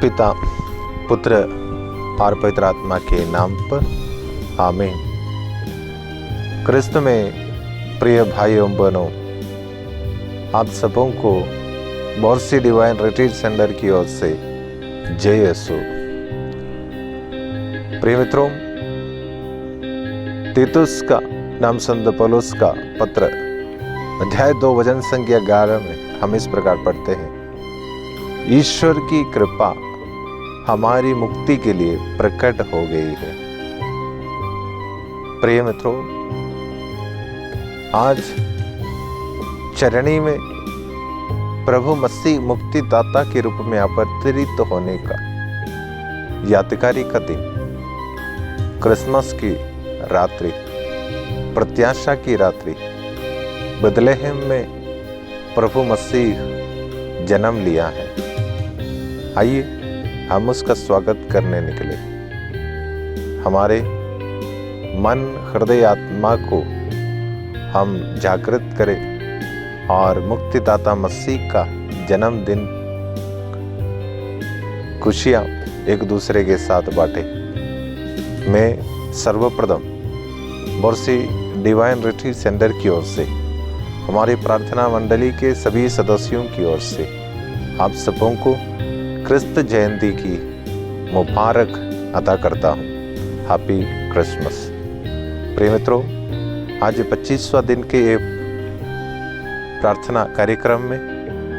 पिता, पुत्र और पवित्र आत्मा के नाम पर आमीन। क्रिस्त में प्रिय भाइयों बहनों, आप सबों को बोर्सी डिवाइन रिट्रीट सेंटर की ओर से जय यीशु। प्रिय मित्रों, तीतुस का नाम संत पौलुस का पत्र अध्याय 2 वचन संख्या 11 में हम इस प्रकार पढ़ते हैं, ईश्वर की कृपा हमारी मुक्ति के लिए प्रकट हो गई है। प्रिय मित्रों, आज चरणी में प्रभु मसीह मुक्तिदाता के रूप में अवतरित होने का यादगारी का दिन, क्रिसमस की रात्रि, प्रत्याशा की रात्रि, बेथलेहम में प्रभु मसीह जन्म लिया है। आइए हम उसका स्वागत करने निकले। हमारे मन, हृदय, आत्मा को हम जागृत करें और मुक्तिदाता मसीह का जन्मदिन खुशियां एक दूसरे के साथ बांटे। मैं सर्वप्रथम बोर्सी डिवाइन रिट्रीट सेंटर की ओर से, हमारी प्रार्थना मंडली के सभी सदस्यों की ओर से आप सबों को क्रिस्त जयंती की मुबारक अदा करता हूँ। Happy Christmas. प्रिय मित्रों, आज 25वां दिन के ये प्रार्थना कार्यक्रम में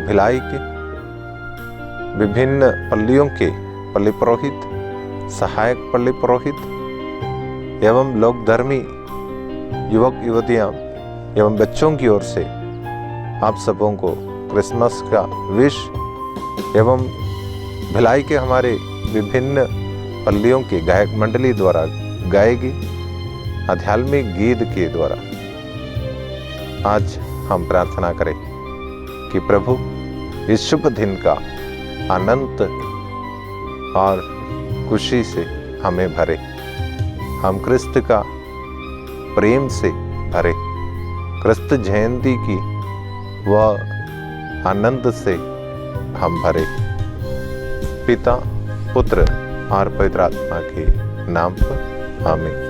भिलाई के विभिन्न पल्लियों के पल्ली पुरोहित, सहायक पल्ली पुरोहित एवं लोकधर्मी युवक युवतियां एवं बच्चों की ओर से आप सबों को क्रिसमस का विश एवं भिलाई के हमारे विभिन्न पल्लियों की गायक मंडली द्वारा गाए गए आध्यात्मिक गीत के द्वारा आज हम प्रार्थना करें कि प्रभु इस शुभ दिन का आनंद और खुशी से हमें भरे, हम क्रिस्त का प्रेम से भरे, क्रिस्त जयंती की वह आनंद से हम भरे। पिता, पुत्र और पवित्र आत्मा के नाम पर आमीन।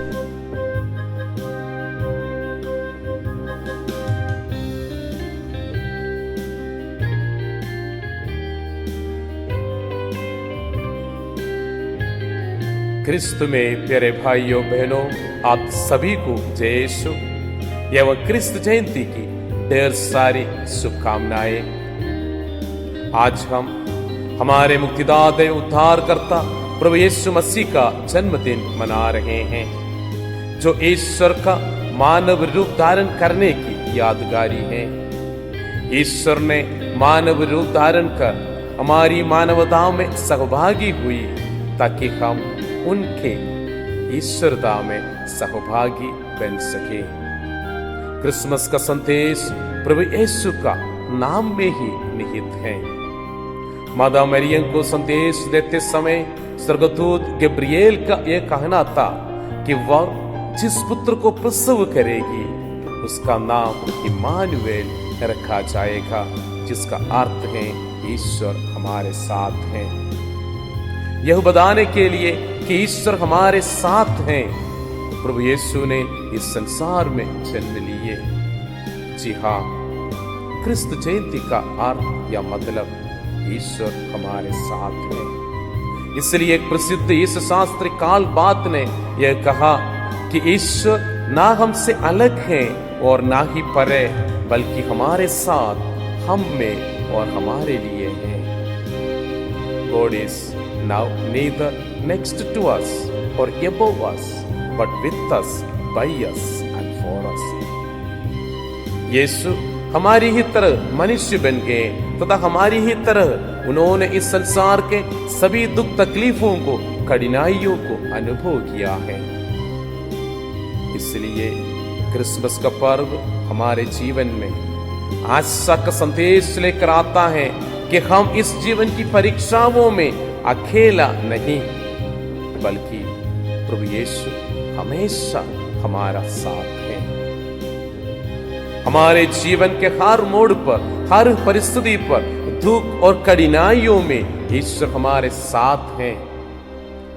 क्रिस्त में प्यारे भाइयों बहनों, आप सभी को जय यीशु एवं क्रिस्त जयंती की ढेर सारी शुभकामनाएं। आज हम हमारे मुक्तिदाता उद्धारकर्ता प्रभु यीशु मसीह का जन्मदिन मना रहे हैं, जो ईश्वर का मानव रूप धारण करने की यादगारी है। ईश्वर ने मानव रूप धारण कर हमारी मानवता में सहभागी हुई ताकि हम उनके ईश्वरता में सहभागी बन सके। क्रिसमस का संदेश प्रभु यीशु का नाम में ही निहित है। माता मरियम को संदेश देते समय स्वर्गदूत गब्रिएल का यह कहना था कि वह जिस पुत्र को प्रसव करेगी उसका नाम इम्मानुएल रखा जाएगा, जिसका अर्थ है ईश्वर हमारे साथ है। यह बताने के लिए कि ईश्वर हमारे साथ हैं, प्रभु यीशु ने इस संसार में जन्म लिए। जी हाँ, क्रिस्त जयंती का अर्थ या मतलब ईश्वर हमारे साथ है। इसलिए एक प्रसिद्ध इस शास्त्री काल बात ने यह कहा कि ईश्वर ना हमसे अलग है और ना ही परे, बल्कि हमारे साथ, हम में और हमारे लिए है। God is now neither next to us or above us, but with us, by us and for us. यीशु हमारी ही तरह मनुष्य बन गए तथा हमारी ही तरह उन्होंने इस संसार के सभी दुख तकलीफों को, कठिनाइयों को अनुभव किया है। इसलिए क्रिसमस का पर्व हमारे जीवन में आशा का संदेश लेकर आता है कि हम इस जीवन की परीक्षाओं में अकेला नहीं, बल्कि प्रभु यीशु हमेशा हमारा साथ है। हमारे जीवन के हर मोड़ पर हर परिस्थिति पर, दुख और कठिनाइयों में ईश्वर हमारे साथ हैं,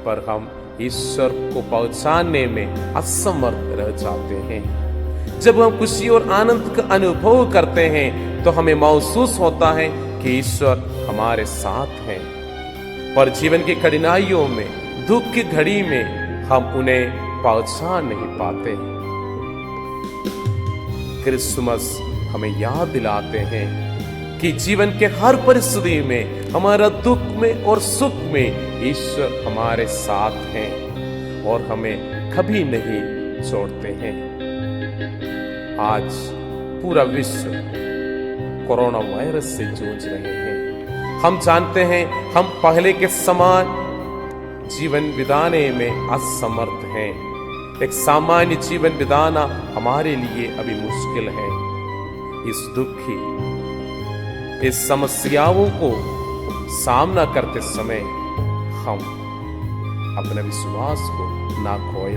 पर हम ईश्वर को पहचानने में असमर्थ रह जाते हैं। जब हम खुशी और आनंद का अनुभव करते हैं तो हमें महसूस होता है कि ईश्वर हमारे साथ हैं, पर जीवन की कठिनाइयों में, दुख की घड़ी में हम उन्हें पहचान नहीं पाते। क्रिसमस हमें याद दिलाते हैं कि जीवन के हर परिस्थिति में, हमारा दुख में और सुख में ईश्वर हमारे साथ हैं और हमें कभी नहीं छोड़ते हैं। आज पूरा विश्व कोरोना वायरस से जूझ रहे हैं। हम जानते हैं हम पहले के समान जीवन बिताने में असमर्थ हैं। एक सामान्य जीवन बिताना हमारे लिए अभी मुश्किल है। इस दुख की, इस समस्याओं को सामना करते समय हम अपने विश्वास को ना खोए,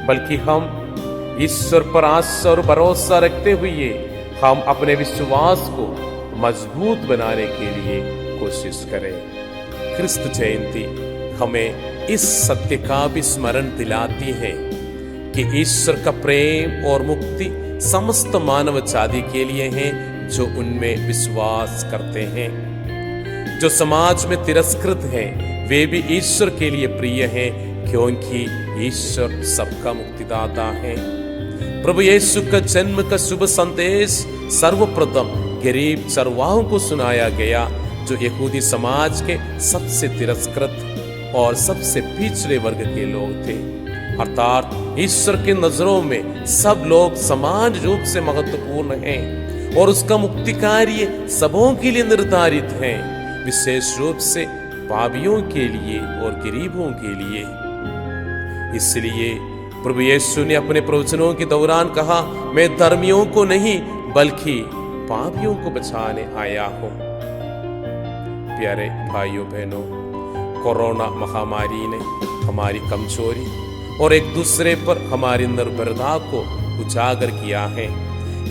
बल्कि हम ईश्वर पर आशा और भरोसा रखते हुए हम अपने विश्वास को मजबूत बनाने के लिए कोशिश करें। क्रिस्त जयंती हमें इस सत्य का भी स्मरण दिलाती है कि ईश्वर का प्रेम और मुक्ति समस्त मानव जाति के लिए है जो उनमें विश्वास करते हैं। जो समाज में तिरस्कृत हैं, वे भी ईश्वर के लिए प्रिय हैं, क्योंकि ईश्वर सबका मुक्तिदाता है। प्रभु यीशु का जन्म का शुभ संदेश सर्वप्रथम गरीब चरवाहों को सुनाया गया, जो यहूदी समाज के सबसे तिरस्कृत और सबसे पिछड़े वर्ग के लोग थे। अर्थात ईश्वर की नजरों में सब लोग समान रूप से महत्वपूर्ण हैं और उसका मुक्ति कार्य सबों के लिए निर्धारित है, विशेष रूप से पापियों के लिए और गरीबों के लिए। इसलिए प्रभु यीशु ने अपने प्रवचनों के दौरान कहा, मैं धर्मियों को नहीं बल्कि पापियों को बचाने आया हूं। प्यारे भाइयों बहनों, कोरोना महामारी ने हमारी कमजोरी और एक दूसरे पर हमारी निर्भरता को उजागर किया है।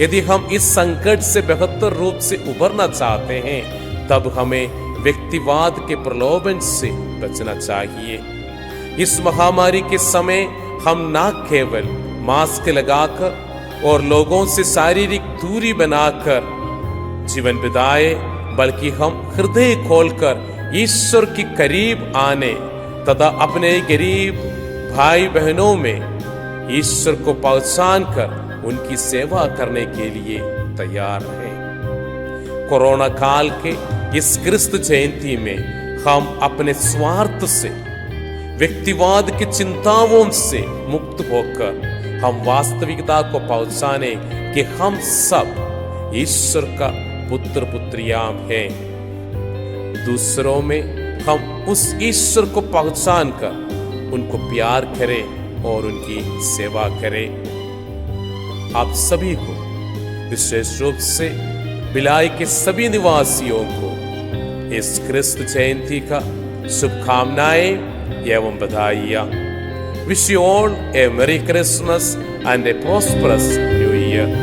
यदि हम इस संकट से बेहतर रूप से उबरना चाहते हैं, तब हमें व्यक्तिवाद के प्रलोभन से बचना चाहिए। इस महामारी के समय हम न केवल मास्क लगाकर और लोगों से शारीरिक दूरी बनाकर जीवन बिताए, बल्कि हम हृदय खोलकर ईश्वर के करीब आने तथा अपने गरीब भाई बहनों में ईश्वर को पहचान कर उनकी सेवा करने के लिए तैयार हैं। कोरोना काल के इस क्रिस्त जयंती में हम अपने स्वार्थ से, व्यक्तिवाद की चिंताओं से मुक्त होकर हम वास्तविकता को पहचाने कि हम सब ईश्वर का पुत्र पुत्रियां हैं। दूसरों में हम उस ईश्वर को पहचान कर उनको प्यार करें और उनकी सेवा करें। आप सभी को, विशेष रूप से बिलाई के सभी निवासियों को इस क्रिस्त जयंती का शुभकामनाएं एवं बधाइयां। Wish you all a merry Christmas and a prosperous new year.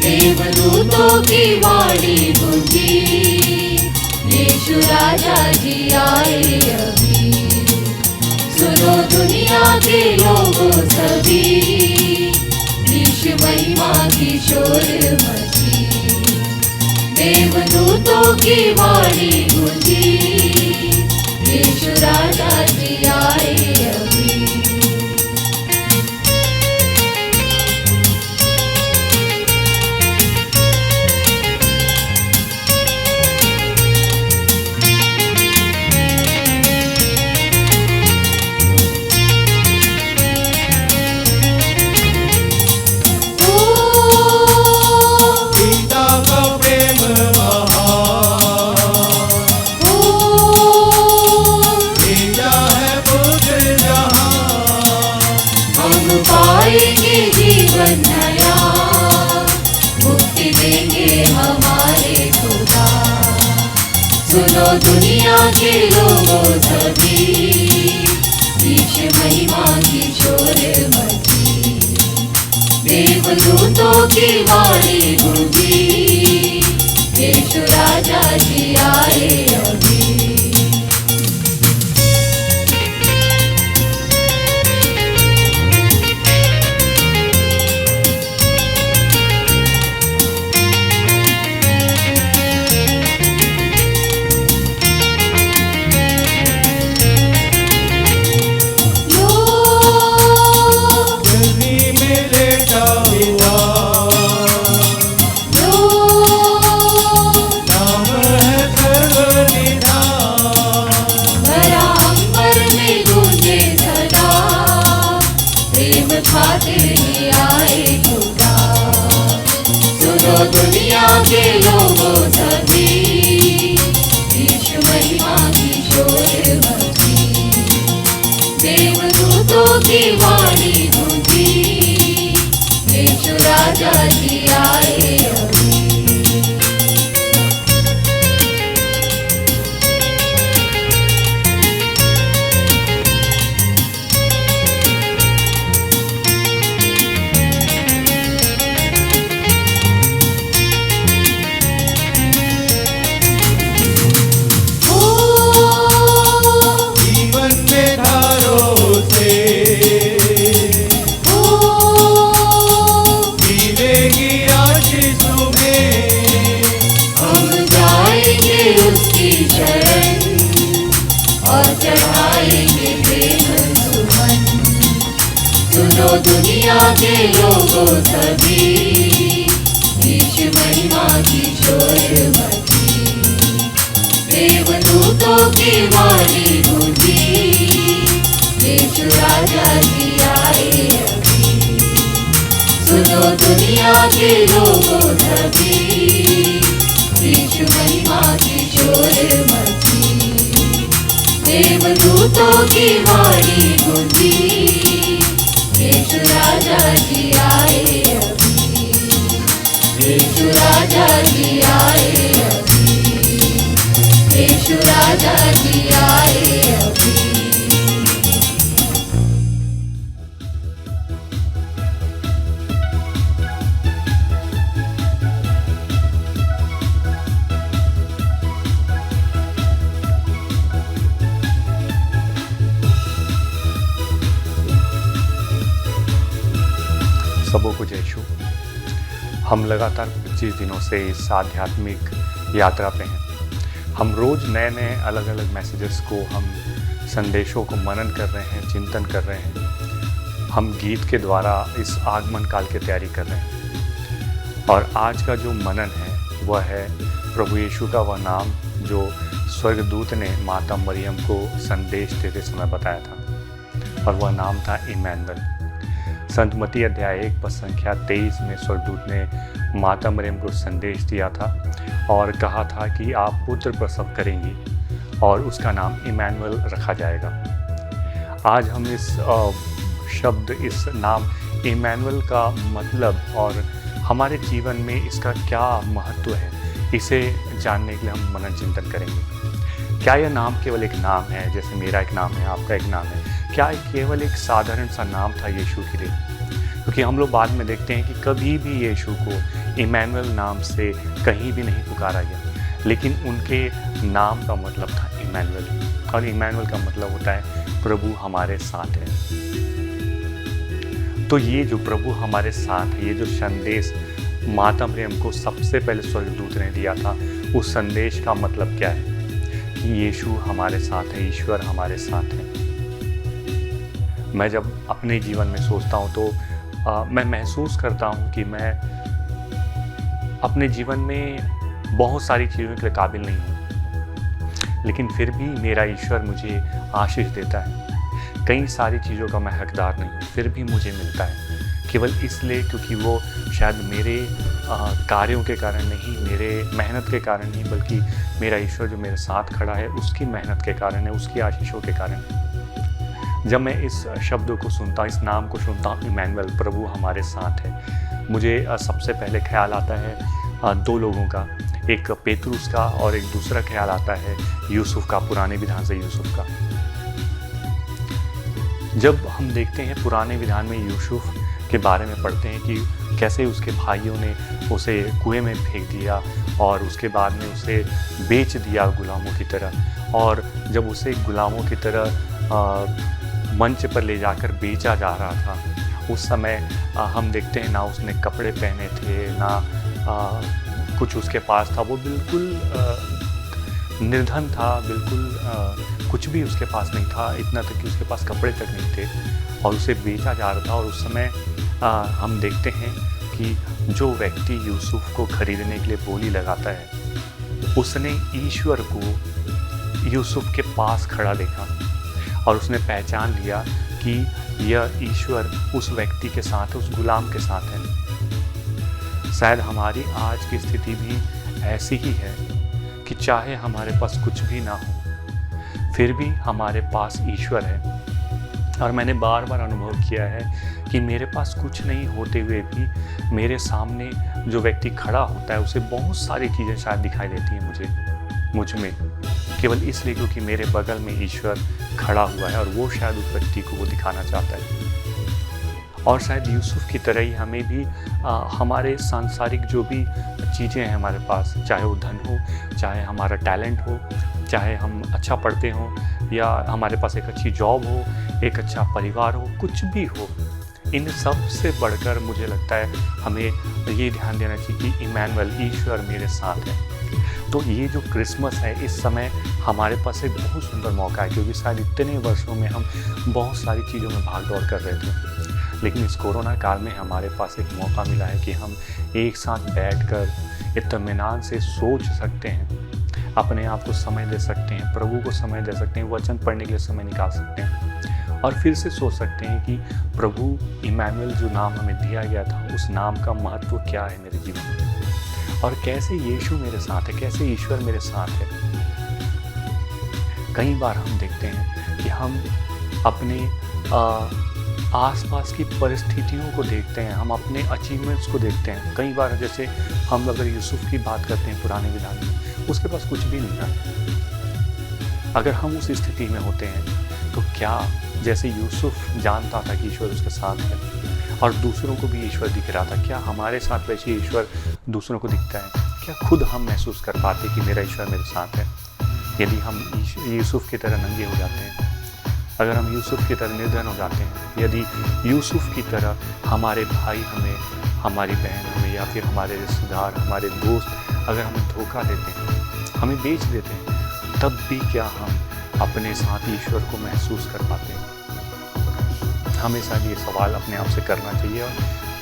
देवदूतों की वाणी गूंजी, यीशु राजा जी आए अभी। सुनो दुनिया के लोगों सभी, यीशु महिमा की शोर मची। देवदूतों की वाणी गूंजी, यीशु राजा जी आए अभी। देवदूतों की वाणी गूंजी, यीशु राजा जी आए अभी। दुनिया के लोगों सभी, यीशु महिमा की शोर मची, देवदूतों की वाणी गूंजी, यीशु राजा जी आए अभी। दुनिया के लोगों सभी, यीशु महिमा की शोर मची, देवदूतों की वाणी गूंजी, यीशु राजा जी आए अभी। सुनो दुनिया के लोगों सभी, यीशु महिमा की शोर मची, देवदूतों की वाणी गूंजी, यीशु राजा जी आए अभी। यीशु राजा जी आए अभी। यीशु राजा जी आए अभी। सबों को जय यीशु। हम लगातार 25 दिनों से इस आध्यात्मिक यात्रा पे हैं। हम रोज़ नए नए अलग अलग मैसेजेस को, हम संदेशों को मनन कर रहे हैं, चिंतन कर रहे हैं। हम गीत के द्वारा इस आगमन काल की तैयारी कर रहे हैं। और आज का जो मनन है वह है प्रभु यीशु का वह नाम जो स्वर्गदूत ने माता मरियम को संदेश देते समय बताया था, और वह नाम था इमैनुएल। संत मत्ती अध्याय 1 पद संख्या 23 में स्वर्गदूत ने माता मरियम को संदेश दिया था और कहा था कि आप पुत्र प्रसव करेंगी और उसका नाम इमैनुएल रखा जाएगा। आज हम इस शब्द, इस नाम इमैनुएल का मतलब और हमारे जीवन में इसका क्या महत्व है, इसे जानने के लिए हम मनन चिंतन करेंगे। क्या यह नाम केवल एक नाम है, जैसे मेरा एक नाम है, आपका एक नाम है? क्या केवल एक साधारण सा नाम था यीशु के लिए? क्योंकि हम लोग बाद में देखते हैं कि कभी भी यीशु को इमैनुएल नाम से कहीं भी नहीं पुकारा गया, लेकिन उनके नाम का मतलब था इमैनुएल, और इमैनुएल का मतलब होता है प्रभु हमारे साथ है। तो ये जो प्रभु हमारे साथ है, ये जो संदेश माता मरियम को सबसे पहले स्वर्गदूत ने दिया था, उस संदेश का मतलब क्या है कि यीशु हमारे साथ है, ईश्वर हमारे साथ है। मैं जब अपने जीवन में सोचता हूँ तो मैं महसूस करता हूँ कि मैं अपने जीवन में बहुत सारी चीज़ों के काबिल नहीं हूँ, लेकिन फिर भी मेरा ईश्वर मुझे आशीष देता है। कई सारी चीज़ों का मैं हकदार नहीं हूँ, फिर भी मुझे मिलता है, केवल इसलिए क्योंकि वो शायद मेरे कार्यों के कारण नहीं, मेरे मेहनत के कारण नहीं, बल्कि मेरा ईश्वर जो मेरे साथ खड़ा है उसकी मेहनत के कारण है, उसकी आशीषों के कारण है। जब मैं इस शब्द को सुनता हूँ, इस नाम को सुनता हूँ इमैनुएल, प्रभु हमारे साथ है, मुझे सबसे पहले ख्याल आता है दो लोगों का, एक पेतरुस का और एक दूसरा ख्याल आता है यूसुफ का, पुराने विधान से यूसुफ का। जब हम देखते हैं पुराने विधान में यूसुफ के बारे में पढ़ते हैं कि कैसे उसके भाइयों ने उसे कुएं में फेंक दिया और उसके बाद में उसे बेच दिया गुलामों की तरह। और जब उसे गुलामों की तरह मंच पर ले जाकर बेचा जा रहा था, उस समय हम देखते हैं ना उसने कपड़े पहने थे, ना कुछ उसके पास था। वो बिल्कुल निर्धन था, बिल्कुल कुछ भी उसके पास नहीं था, इतना तक कि उसके पास कपड़े तक नहीं थे और उसे बेचा जा रहा था। और उस समय हम देखते हैं कि जो व्यक्ति यूसुफ को खरीदने के लिए बोली लगाता है, उसने ईश्वर को यूसुफ के पास खड़ा देखा और उसने पहचान लिया कि यह ईश्वर उस व्यक्ति के साथ है, उस गुलाम के साथ है। शायद हमारी आज की स्थिति भी ऐसी ही है कि चाहे हमारे पास कुछ भी ना हो, फिर भी हमारे पास ईश्वर है। और मैंने बार बार अनुभव किया है कि मेरे पास कुछ नहीं होते हुए भी मेरे सामने जो व्यक्ति खड़ा होता है उसे बहुत सारी चीज़ें शायद दिखाई देती हैं मुझ में, केवल इसलिए क्योंकि मेरे बगल में ईश्वर खड़ा हुआ है और वो शायद उस व्यक्ति को वो दिखाना चाहता है। और शायद यूसुफ की तरह ही हमें भी हमारे सांसारिक जो भी चीज़ें हैं हमारे पास, चाहे वो धन हो, चाहे हमारा टैलेंट हो, चाहे हम अच्छा पढ़ते हों, या हमारे पास एक अच्छी जॉब हो, एक अच्छा परिवार हो, कुछ भी हो, इन सब से बढ़कर मुझे लगता है हमें ये ध्यान देना चाहिए कि इमैनुअल, ईश्वर मेरे साथ है। तो ये जो क्रिसमस है, इस समय हमारे पास एक बहुत सुंदर मौका है, क्योंकि शायद इतने वर्षों में हम बहुत सारी चीज़ों में भाग दौड़ कर रहे थे, लेकिन इस कोरोना काल में हमारे पास एक मौका मिला है कि हम एक साथ बैठकर इत्मीनान से सोच सकते हैं, अपने आप को समय दे सकते हैं, प्रभु को समय दे सकते हैं, वचन पढ़ने के लिए समय निकाल सकते हैं और फिर से सोच सकते हैं कि प्रभु इमैनुअल जो नाम हमें दिया गया था, उस नाम का महत्व क्या है मेरे जीवन में, और कैसे यीशु मेरे साथ है, कैसे ईश्वर मेरे साथ है। कई बार हम देखते हैं कि हम अपने आसपास की परिस्थितियों को देखते हैं, हम अपने अचीवमेंट्स को देखते हैं। कई बार जैसे हम अगर यूसुफ की बात करते हैं पुराने विधान में, उसके पास कुछ भी नहीं था। अगर हम उस स्थिति में होते हैं तो क्या जैसे यूसुफ जानता था कि ईश्वर उसके साथ है और दूसरों को भी ईश्वर दिख रहा था, क्या हमारे साथ वैसे ईश्वर दूसरों को दिखता है? क्या खुद हम महसूस कर पाते कि मेरा ईश्वर मेरे साथ है? यदि हम यूसुफ की तरह नंगे हो जाते हैं, अगर हम यूसुफ की तरह निर्धन हो जाते हैं, यदि यूसुफ की तरह हमारे भाई हमें, हमारी बहन हमें, या फिर हमारे रिश्तेदार, हमारे दोस्त अगर हमें धोखा देते हैं, हमें बेच देते हैं, तब भी क्या हम अपने साथ ईश्वर को महसूस कर पाते हैं? हमेशा ये सवाल अपने आप से करना चाहिए, और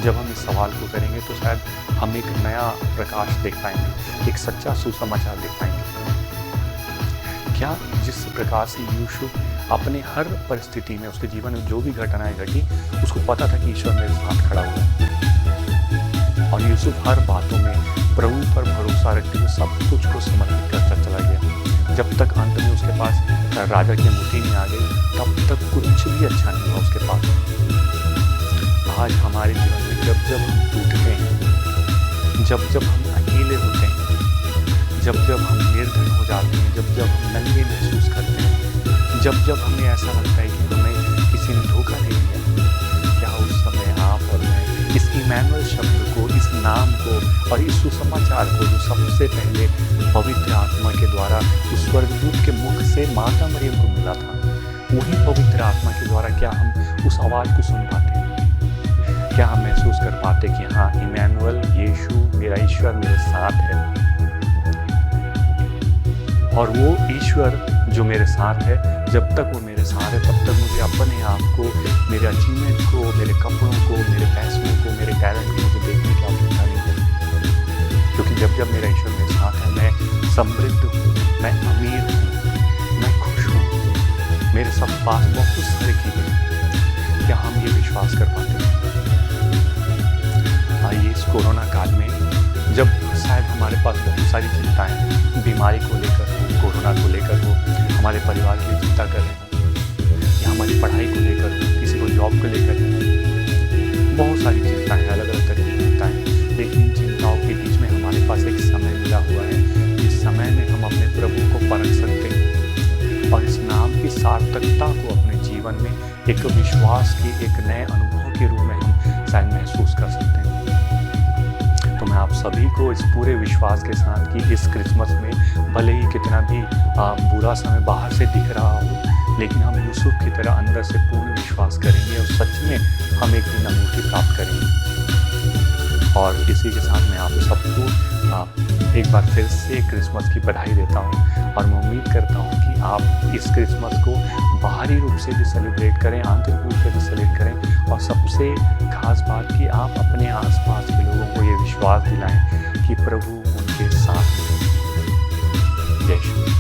जब हम इस सवाल को करेंगे तो शायद हम एक नया प्रकाश देख पाएंगे, एक सच्चा सुसमाचार देख पाएंगे। क्या जिस प्रकार से यूसुफ अपने हर परिस्थिति में, उसके जीवन में जो भी घटनाएं घटी, उसको पता था कि ईश्वर मेरे साथ खड़ा हुआ है, और यूसुफ हर बातों में प्रभु पर भरोसा रखते हुए सब कुछ को समर्पित करता चला गया। जब तक अंत में उसके पास राजा की अंगूठी नहीं आ गई, तब तक कुछ भी अच्छा नहीं हुआ उसके पास। आज हमारे जीवन में जब जब हम टूटते हैं, जब जब हम अकेले होते हैं, जब जब हम निर्धन हो जाते हैं, जब जब हम नंगे महसूस करते हैं, जब जब हमें ऐसा लगता है कि हमें किसी ने धोखा दे दिया, क्या उस समय आप और मैं इस इमैनुअल शब्द को, इस नाम को और इस सुसमाचार को, जो सबसे पहले पवित्र आत्मा के द्वारा उस स्वर्गदूत के मुख से माता मरियम को मिला था, वही पवित्र आत्मा के द्वारा क्या हम उस आवाज़ को सुन पाते हैं? क्या हम महसूस कर पाते कि हाँ, इमैनुअल, यीशु मेरा ईश्वर मेरे साथ है, और वो ईश्वर जो मेरे साथ है, जब तक वो मेरे साथ है तब तक मुझे अपने आप को, मेरे अचीवमेंट को, मेरे कपड़ों को, मेरे पैसों को, मेरे टैलेंट को मुझे देखने की आवश्यकता नहीं है, क्योंकि जब जब मेरा ईश्वर मेरे साथ है, मैं समृद्ध हूँ, मैं अमीर हूँ, मैं खुश हूँ, मेरे सब पास बहुत सारी चीज़ें हैं। क्या हम ये विश्वास कर पाते हैं? आइए इस कोरोना काल में, जब शायद हमारे पास बहुत सारी चिंताएं, बीमारी को लेकर हो, कोरोना को लेकर हो, हमारे परिवार के लिए चिंता कर रहे हो, या हमारी पढ़ाई को लेकर हो, किसी को जॉब को लेकर हो, बहुत सारी चिंताएं, अलग अलग तरह की चिंताएं, लेकिन इन चिंताओं के बीच में हमारे पास एक समय मिला हुआ है, जिस समय में हम अपने प्रभु को परख सकते हैं और इस नाम की सार्थकता को अपने जीवन में एक विश्वास के, एक नए अनुभव के रूप में हम शायद सभी को इस पूरे विश्वास के साथ कि इस क्रिसमस में भले ही कितना भी बुरा समय बाहर से दिख रहा हो, लेकिन हम यूसुफ की तरह अंदर से पूर्ण विश्वास करेंगे और सच में हम एक दिन अंगूठी प्राप्त करेंगे। और इसी के साथ मैं आप सबको एक बार फिर से क्रिसमस की बधाई देता हूँ और मैं उम्मीद करता हूँ कि आप इस क्रिसमस को बाहरी रूप से भी सेलिब्रेट करें, आंतरिक रूप से भी सेलिब्रेट करें, और सबसे खास बात कि आप अपने आसपास के लोगों को ये विश्वास दिलाएं कि प्रभु उनके साथ हैं। जय श्री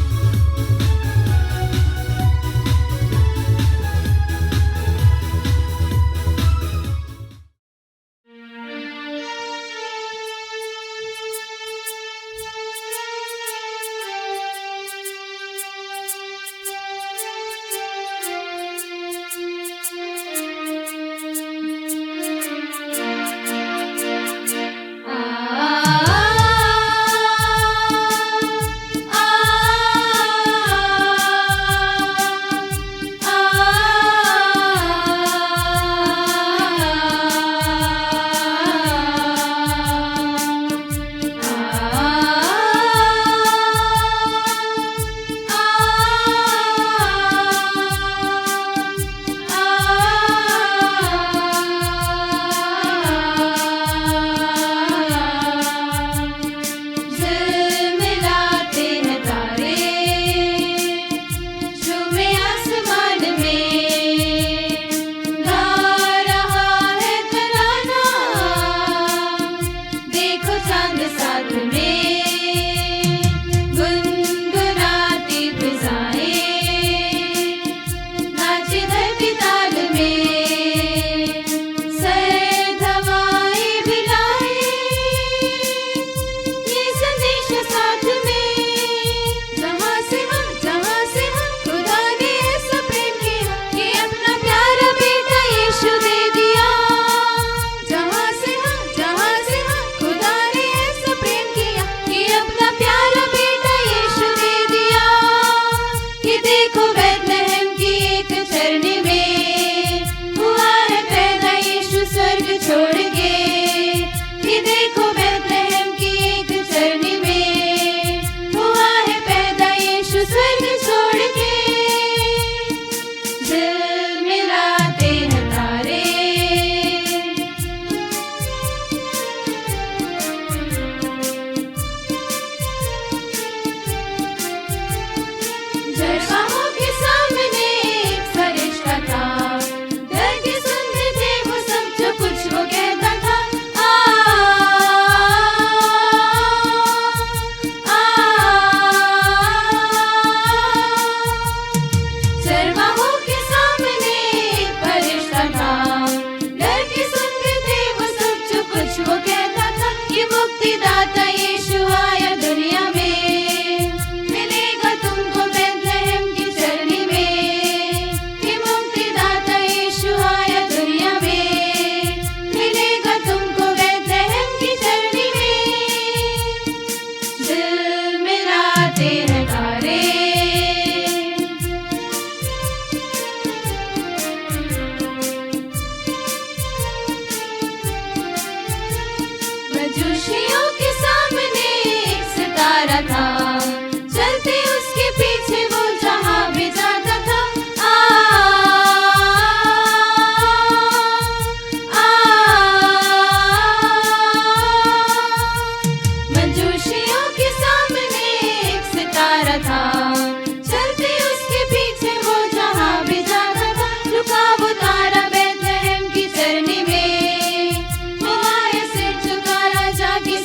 जाके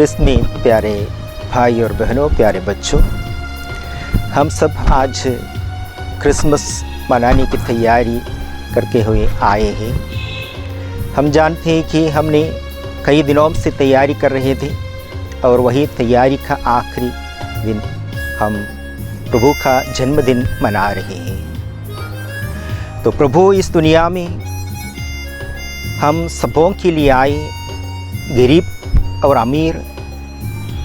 ख्रिस्त में प्यारे भाई और बहनों, प्यारे बच्चों, हम सब आज क्रिसमस मनाने की तैयारी करके हुए आए हैं। हम जानते हैं कि हमने कई दिनों से तैयारी कर रहे थे और वही तैयारी का आखिरी दिन हम प्रभु का जन्मदिन मना रहे हैं। तो प्रभु इस दुनिया में हम सबों के लिए आए, गरीब और अमीर,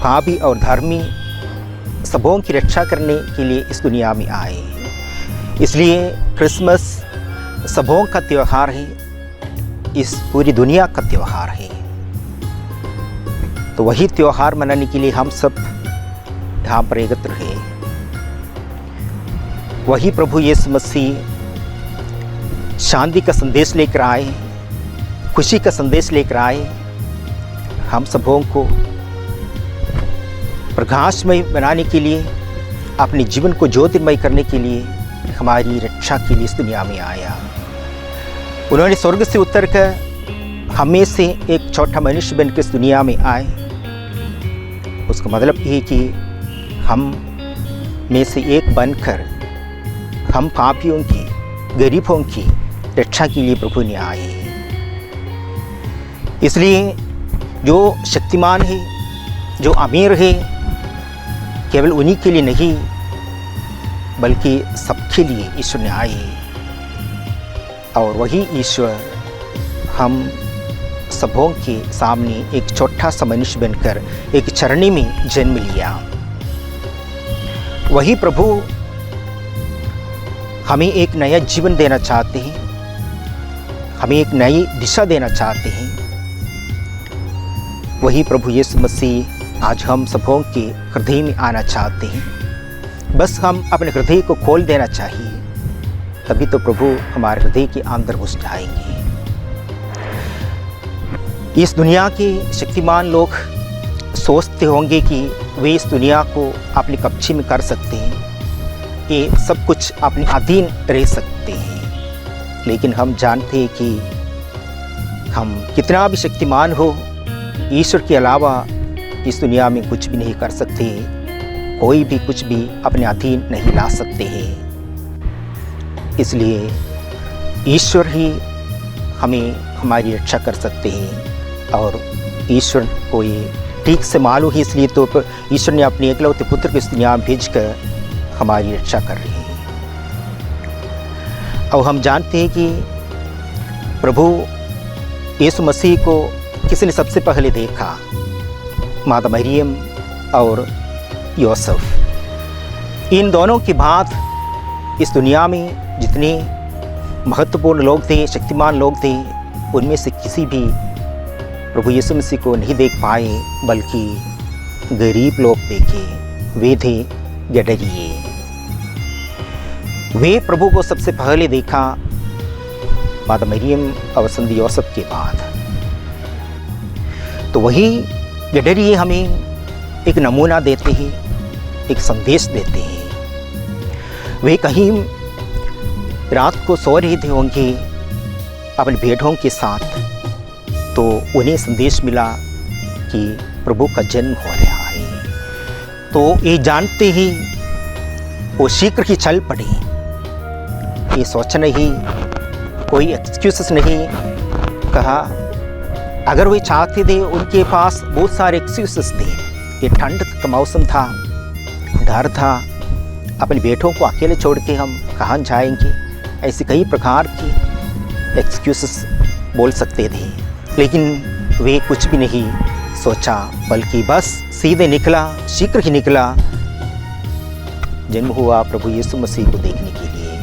पापी और धर्मी, सबों की रक्षा करने के लिए इस दुनिया में आए। इसलिए क्रिसमस सबों का त्यौहार है, इस पूरी दुनिया का त्यौहार है। तो वही त्यौहार मनाने के लिए हम सब यहाँ पर एकत्र हैं। वही प्रभु यीशु मसीह शांति का संदेश लेकर आए, खुशी का संदेश लेकर आए, हम सबों को प्रकाशमय बनाने के लिए, अपने जीवन को ज्योतिर्मय करने के लिए, हमारी रक्षा के लिए इस दुनिया में आया। उन्होंने स्वर्ग से उतरकर हमें से एक छोटा मनुष्य बनकर इस दुनिया में आए। उसका मतलब ये कि हम में से एक बनकर हम पापियों की, गरीबों की रक्षा के लिए प्रभु ने आए। इसलिए जो शक्तिमान है, जो अमीर है, केवल उन्हीं के लिए नहीं बल्कि सबके लिए ईश्वर ने आए। और वही ईश्वर हम सबों के सामने एक छोटा सा मनुष्य बनकर एक चरणी में जन्म लिया। वही प्रभु हमें एक नया जीवन देना चाहते हैं, हमें एक नई दिशा देना चाहते हैं। वही प्रभु यीशु मसीह आज हम सबों के हृदय में आना चाहते हैं। बस हम अपने हृदय को खोल देना चाहिए, तभी तो प्रभु हमारे हृदय के अंदर घुस जाएंगे। इस दुनिया के शक्तिमान लोग सोचते होंगे कि वे इस दुनिया को अपने कब्जे में कर सकते हैं, ये सब कुछ अपने अधीन रह सकते हैं। लेकिन हम जानते हैं कि हम कितना भी शक्तिमान हो, ईश्वर के अलावा इस दुनिया में कुछ भी नहीं कर सकते। कोई भी कुछ भी अपने अधीन नहीं ला सकते हैं। इसलिए ईश्वर ही हमें हमारी रक्षा कर सकते हैं और ईश्वर को ये ठीक से मालूम है। इसलिए तो ईश्वर ने अपने एकलौते पुत्र को इस दुनिया में भेजकर हमारी रक्षा कर रहे हैं। और हम जानते हैं कि प्रभु यीशु मसीह को किसने सबसे पहले देखा? माता मरियम और यूसुफ। इन दोनों के बाद इस दुनिया में जितने महत्वपूर्ण लोग थे, शक्तिमान लोग थे, उनमें से किसी भी प्रभु यीशु मसीह को नहीं देख पाए, बल्कि गरीब लोग देखे। वे थे गडरिये। वे प्रभु को सबसे पहले देखा माता मरियम और संत यूसुफ के बाद। तो वही गडरिये हमें एक नमूना देते हैं, एक संदेश देते हैं। वे कहीं रात को सो रहे थे होंगे अपने भेड़ों के साथ, तो उन्हें संदेश मिला कि प्रभु का जन्म हो रहा है। तो ये जानते ही वो शीघ्र ही चल पड़े। ये सोचा नहीं, कोई एक्सक्यूज़ नहीं कहा। अगर वे चाहते थे, उनके पास बहुत सारे एक्सक्यूज़ थे। ये ठंड का मौसम था, डर था, अपने बेटों को अकेले छोड़ के हम कहाँ जाएंगे, ऐसे कई प्रकार के एक्सक्यूज़ बोल सकते थे। लेकिन वे कुछ भी नहीं सोचा, बल्कि बस सीधे निकला, शीघ्र ही निकला, जन्म हुआ प्रभु यीशु मसीह को देखने के लिए।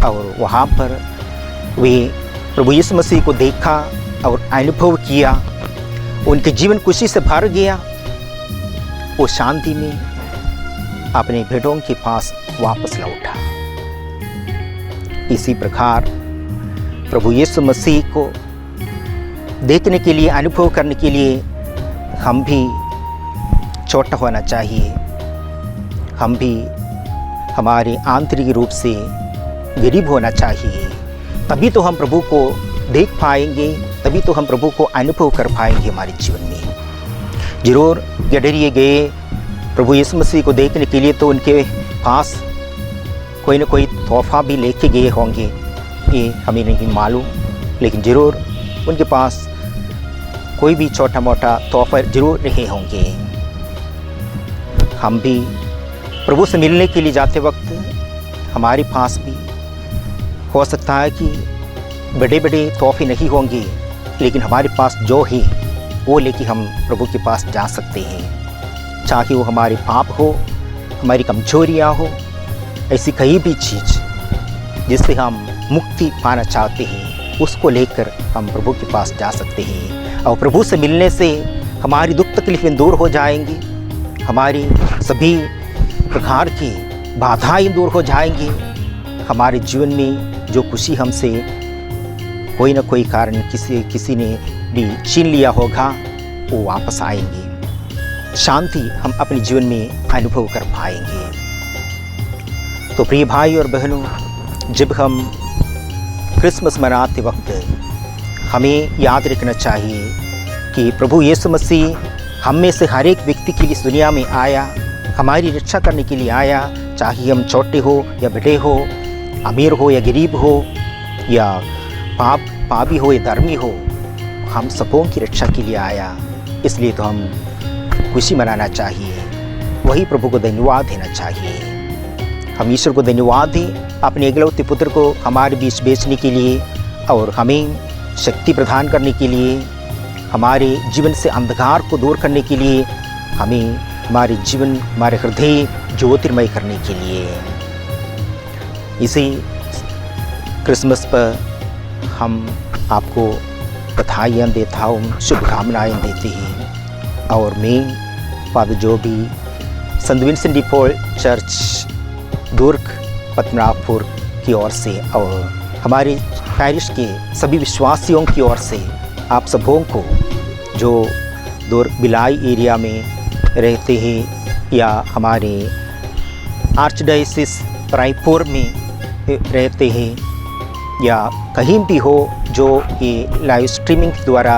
और वहाँ पर वे प्रभु यीशु मसीह को देखा और अनुभव किया। उनके जीवन खुशी से भर गया। वो शांति में अपने भेड़ों के पास वापस लौटा। इसी प्रकार प्रभु यीशु मसीह को देखने के लिए, अनुभव करने के लिए हम भी छोटा होना चाहिए। हम भी हमारे आंतरिक रूप से गरीब होना चाहिए। तभी तो हम प्रभु को देख पाएंगे, तभी तो हम प्रभु को अनुभव कर पाएंगे हमारे जीवन में। जरूर गडरिए गए प्रभु यीशु मसीह को देखने के लिए, तो उनके पास कोई ना कोई तोहफा भी लेके गए होंगे, ये हमें नहीं मालूम, लेकिन ज़रूर उनके पास कोई भी छोटा मोटा तोहफा ज़रूर रहे होंगे। हम भी प्रभु से मिलने के लिए जाते वक्त हमारे पास भी हो सकता है कि बड़े बड़े तोहफे नहीं होंगे, लेकिन हमारे पास जो है वो लेके हम प्रभु के पास जा सकते हैं। चाहे वो हमारे पाप हो, हमारी कमजोरियाँ हो, ऐसी कहीं भी चीज़ जिससे हम मुक्ति पाना चाहते हैं, उसको लेकर हम प्रभु के पास जा सकते हैं। और प्रभु से मिलने से हमारी दुख तकलीफें दूर हो जाएंगी, हमारी सभी प्रकार की बाधाएं दूर हो जाएंगी, हमारे जीवन में जो खुशी हमसे कोई ना कोई कारण किसी ने भी छीन लिया होगा, वो वापस आएंगे, शांति हम अपने जीवन में अनुभव कर पाएंगे। तो प्रिय भाई और बहनों, जब हम क्रिसमस मनाते वक्त हमें याद रखना चाहिए कि प्रभु यीशु मसीह हम में से हर एक व्यक्ति के लिए इस दुनिया में आया, हमारी रक्षा करने के लिए आया, चाहे हम छोटे हो या बड़े हो, अमीर हो या गरीब हो, या पापी हो या धर्मी हो, हम सबों की रक्षा के लिए आया। इसलिए तो हम खुशी मनाना चाहिए, वही प्रभु को धन्यवाद देना चाहिए। हम ईश्वर को धन्यवाद दें अपने एकलौते पुत्र को हमारे बीच बेचने के लिए और हमें शक्ति प्रदान करने के लिए, हमारे जीवन से अंधकार को दूर करने के लिए, हमें हमारे जीवन हमारे हृदय ज्योतिर्मय करने के लिए। इसी क्रिसमस पर हम आपको बधाइयाँ देता हूँ, शुभकामनाएँ देते हैं। और मैं फादर जो भी संत विंसेंट डी पॉल चर्च दुर्ग पद्मनाभपुर की ओर से और हमारे पैरिश के सभी विश्वासियों की ओर से आप सबों को, जो दुर्ग बिलाई एरिया में रहते हैं या हमारे आर्चडायसिस रायपुर में रहते हैं या कहीं भी हो, जो ये लाइव स्ट्रीमिंग द्वारा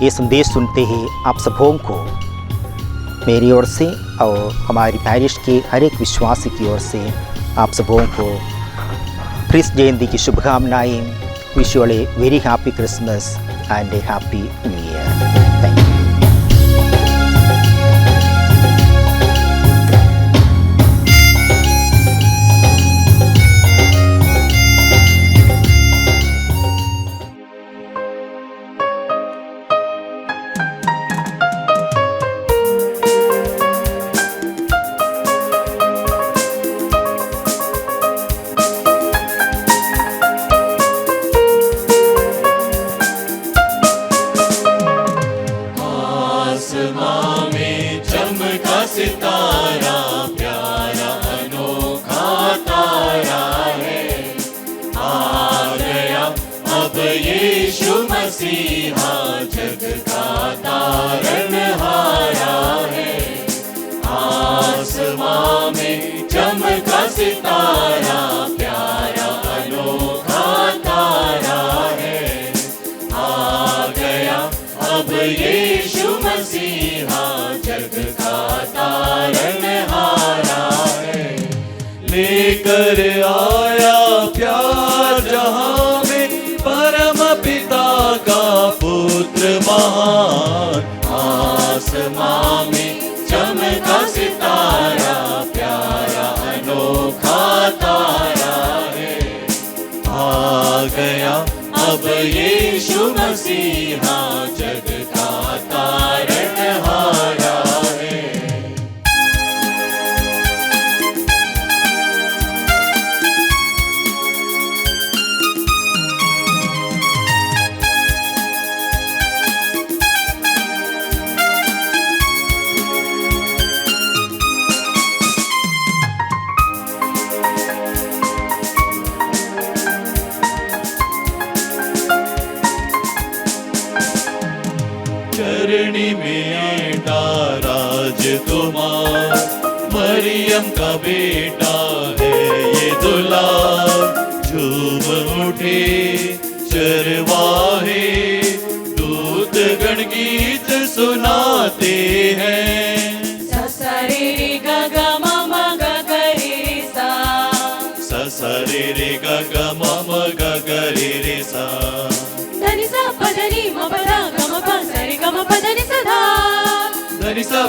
ये संदेश सुनते हैं, आप सबों को मेरी ओर से और हमारी पैरिश के हर एक विश्वासी की ओर से आप सबों को क्रिस जयंती की शुभकामनाएं। Wish you all a very happy Christmas and a happy new year. Thank you. सितारा प्यारा अनोखा तारा है, आ गया अब यीशु मसीहा जग का तारनहारा है। आसमां में चमका सितारा प्यारा अनोखा तारा है, आ गया अब यीशु मसीहा जग का तारनहारा है। लेकर आया प्यार जहां में परम पिता का पुत्र महान, आसमां में चमका सितारा प्यारा अनोखा तारा है, आ गया अब यीशु मसीहा जग का तारनहारा है। चरणी में राजकुमार मरियम का बेटा है ये दुलार, झूम उठे चरवाहे दूत गण गीत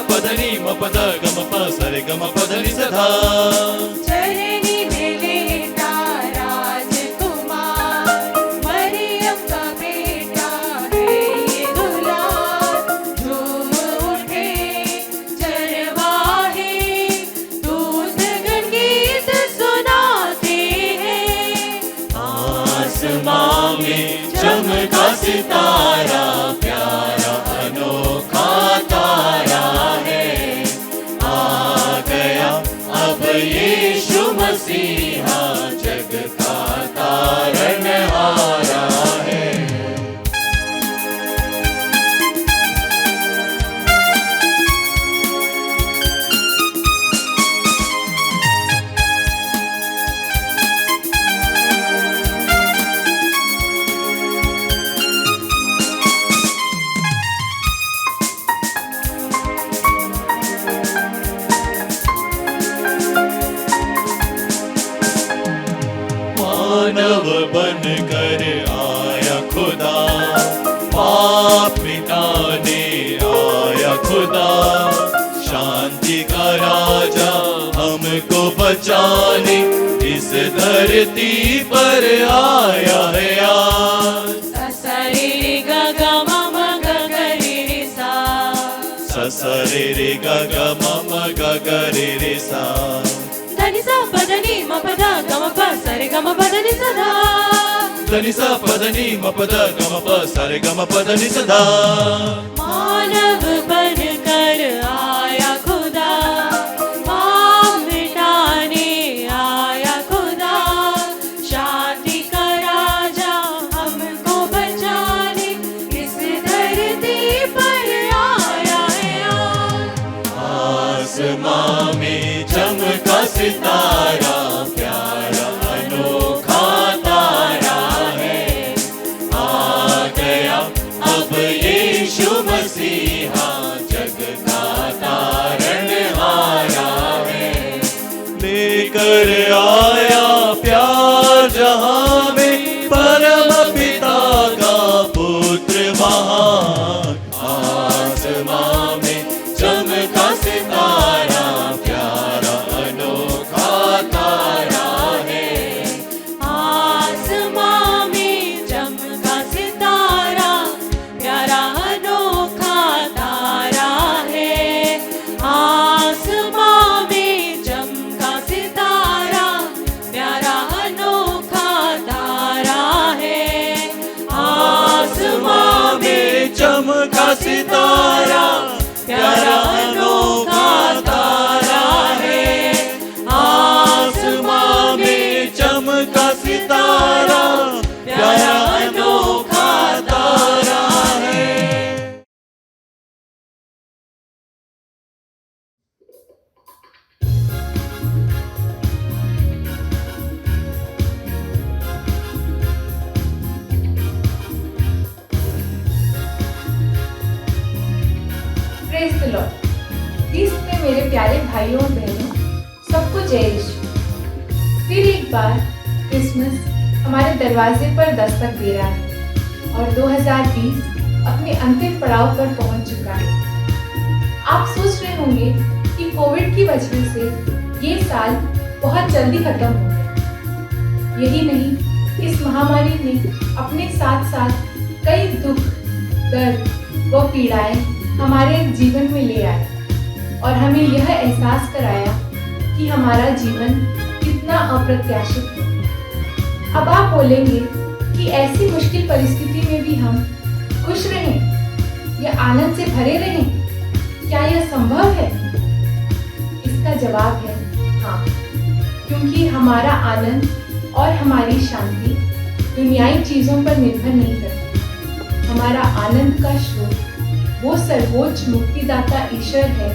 पधनी म पद गम प सरे गम पधनी सधा चरनी में लेटा राजकुमार मरियम का बेटा है ये दुलार झूम उठे चरवाहे दूत गण गीत सुनाते हैं आसमां में चमका सितारा प्यारा अनोखा तारा है आ गया अब यीशु मसीहा जग का तारनहारा है मानव बन कर आया खुदा पाप मिटाने आया खुदा शांति का राजा हमको बचाने इस धरती पर आया है आज ससरे ग ग म म ग ग रे रे सा ससरे रे ग ग म म ग ग रे रे सा धनि सा पधनि म पद गम प सरे गम पधनि सदा धनि सा पधनि म पद गम प सरे गम पधनि सदा मानव बन कर आया खुदा पाप मिटाने आया खुदा शांति का राजा हमको बचाने इस धरती पर आया है आसमां में चमका सितारा प्यारा अनोखा तारा है आ गया अब यीशु मसीहा जग का तारनहारा है लेकर आया प्यार जहां में परम पिता का पुत्र महान आसमां में चमका सितारा प्यारा अनोखा तारा है आसमां में चमका सितारा प्यारा अनोखा तारा है आसमां में चमका सितारा प्यारा अनोखा तारा है आसमां में चमका सितारा प्यारा अनोखा तारा है आसमां में चमका सितारा प्यारा अनोखा तारा है प्रेज द लॉर्ड। क्रिस्त में मेरे प्यारे भाइयों और बहनों, सबको जय यीशु। फिर एक बार क्रिसमस हमारे दरवाजे पर दस्तक दे रहा है और 2020 अपने अंतिम पड़ाव पर पहुंच चुका है। आप सोच रहे होंगे कि कोविड की वजह से ये साल बहुत जल्दी खत्म हो गया। यही नहीं, इस महामारी ने अपने साथ साथ कई दुख, दर्द व पीड़ाएं हमारे जीवन में ले आए और हमें यह एहसास कराया कि हमारा जीवन कितना अप्रत्याशित है। अब आप बोलेंगे कि ऐसी मुश्किल परिस्थिति में भी हम खुश रहें या आनंद से भरे रहें, क्या यह संभव है? इसका जवाब है हाँ, क्योंकि हमारा आनंद और हमारी शांति दुनियाई चीजों पर निर्भर नहीं करती। हमारा आनंद का स्रोत वो सर्वोच्च मुक्तिदाता ईश्वर है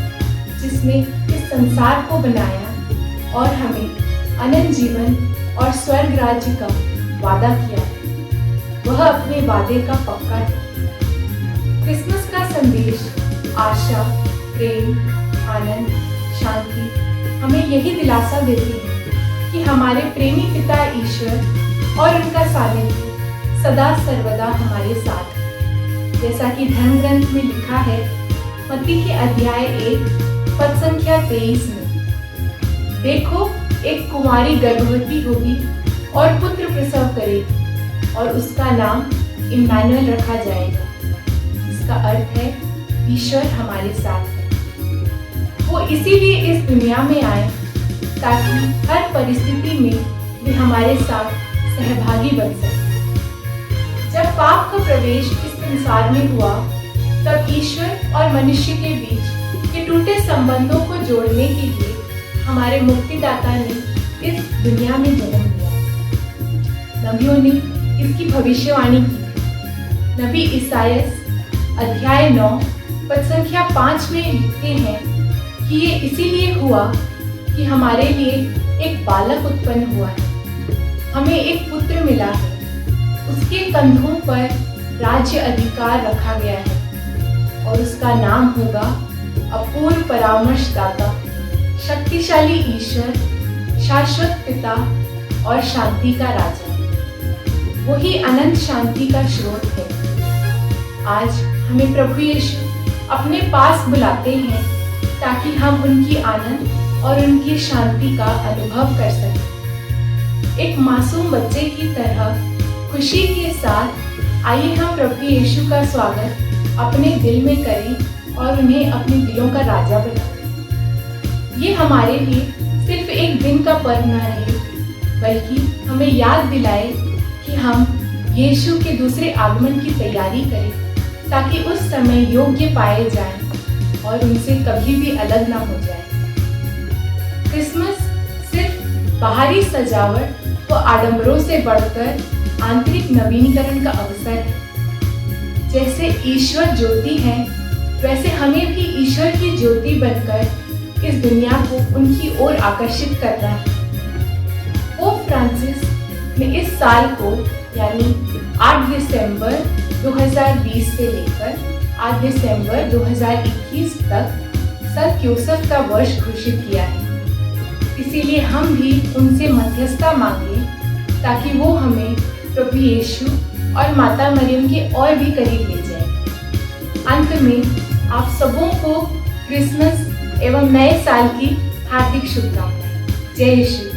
जिसने इस संसार को बनाया और हमें अनंत जीवन और स्वर्ग राज्य का वादा किया है। वह अपने वादे का पक्का है। क्रिसमस का संदेश आशा, प्रेम, आनंद, शांति हमें यही दिलासा देती है कि हमारे प्रेमी पिता ईश्वर और उनका सानिध्य सदा सर्वदा हमारे साथ है। जैसा कि धर्म ग्रंथ में लिखा है, मत्ती के अध्याय 1 पद संख्या 23 में, देखो एक कुंवारी गर्भवती होगी और पुत्र प्रसव करेगी और उसका नाम इम्मानुएल रखा जाएगा। इसका अर्थ है ईश्वर हमारे साथ है। वो इसीलिए इस दुनिया में आए ताकि हर परिस्थिति में वे हमारे साथ सहभागी बन सके। जब पाप का प्रवेश इस संसार में हुआ तब ईश्वर और मनुष्य के बीच के टूटे संबंधों को जोड़ने के लिए हमारे मुक्तिदाता ने इस दुनिया में जन्म लिया। नबियों ने इसकी भविष्यवाणी की। नबी ईसायास अध्याय 9 पद संख्या 5 में लिखते हैं कि ये इसीलिए हुआ कि हमारे लिए एक बालक उत्पन्न हुआ है, हमें एक पुत्र मिला है, उसके कंधों पर राज्य अधिकार रखा गया है और उसका नाम होगा अपूर्व परामर्शदाता, शक्तिशाली ईश्वर, शाश्वत पिता और शांति का राजा। वही अनंत शांति का स्रोत है। आज हमें प्रभु यीशु अपने पास बुलाते हैं ताकि हम उनकी आनंद और उनकी शांति का अनुभव कर सकें। एक मासूम बच्चे की तरह खुशी के साथ आइए हम प्रभु यीशु का स्वागत अपने दिल में करें और उन्हें अपने दिलों का राजा बनाएं। ये हमारे लिए सिर्फ एक दिन का पर्व न रहे, बल्कि हमें याद दिलाए कि हम यीशु के दूसरे आगमन की तैयारी करें ताकि उस समय योग्य पाए जाएं और उनसे कभी भी अलग ना हो जाए। क्रिसमस सिर्फ बाहरी सजावट व आडंबरों से बढ़कर आंतरिक नवीनीकरण का अवसर है। जैसे ईश्वर ज्योति है, वैसे हमें भी ईश्वर की ज्योति बनकर इस दुनिया को उनकी ओर आकर्षित करना है। पोप फ्रांसिस ने इस साल को यानी 8 दिसंबर 2020 से लेकर 8 दिसंबर 2021 तक संत यूसुफ का वर्ष घोषित किया है। इसीलिए हम भी उनसे मध्यस्थता मांगे ताकि वो हमें प्रभु यीशु और माता मरियम के और भी करीब ले जाए। अंत में आप सबों को क्रिसमस एवं नए साल की हार्दिक शुभकामनाएं। जय यीशु।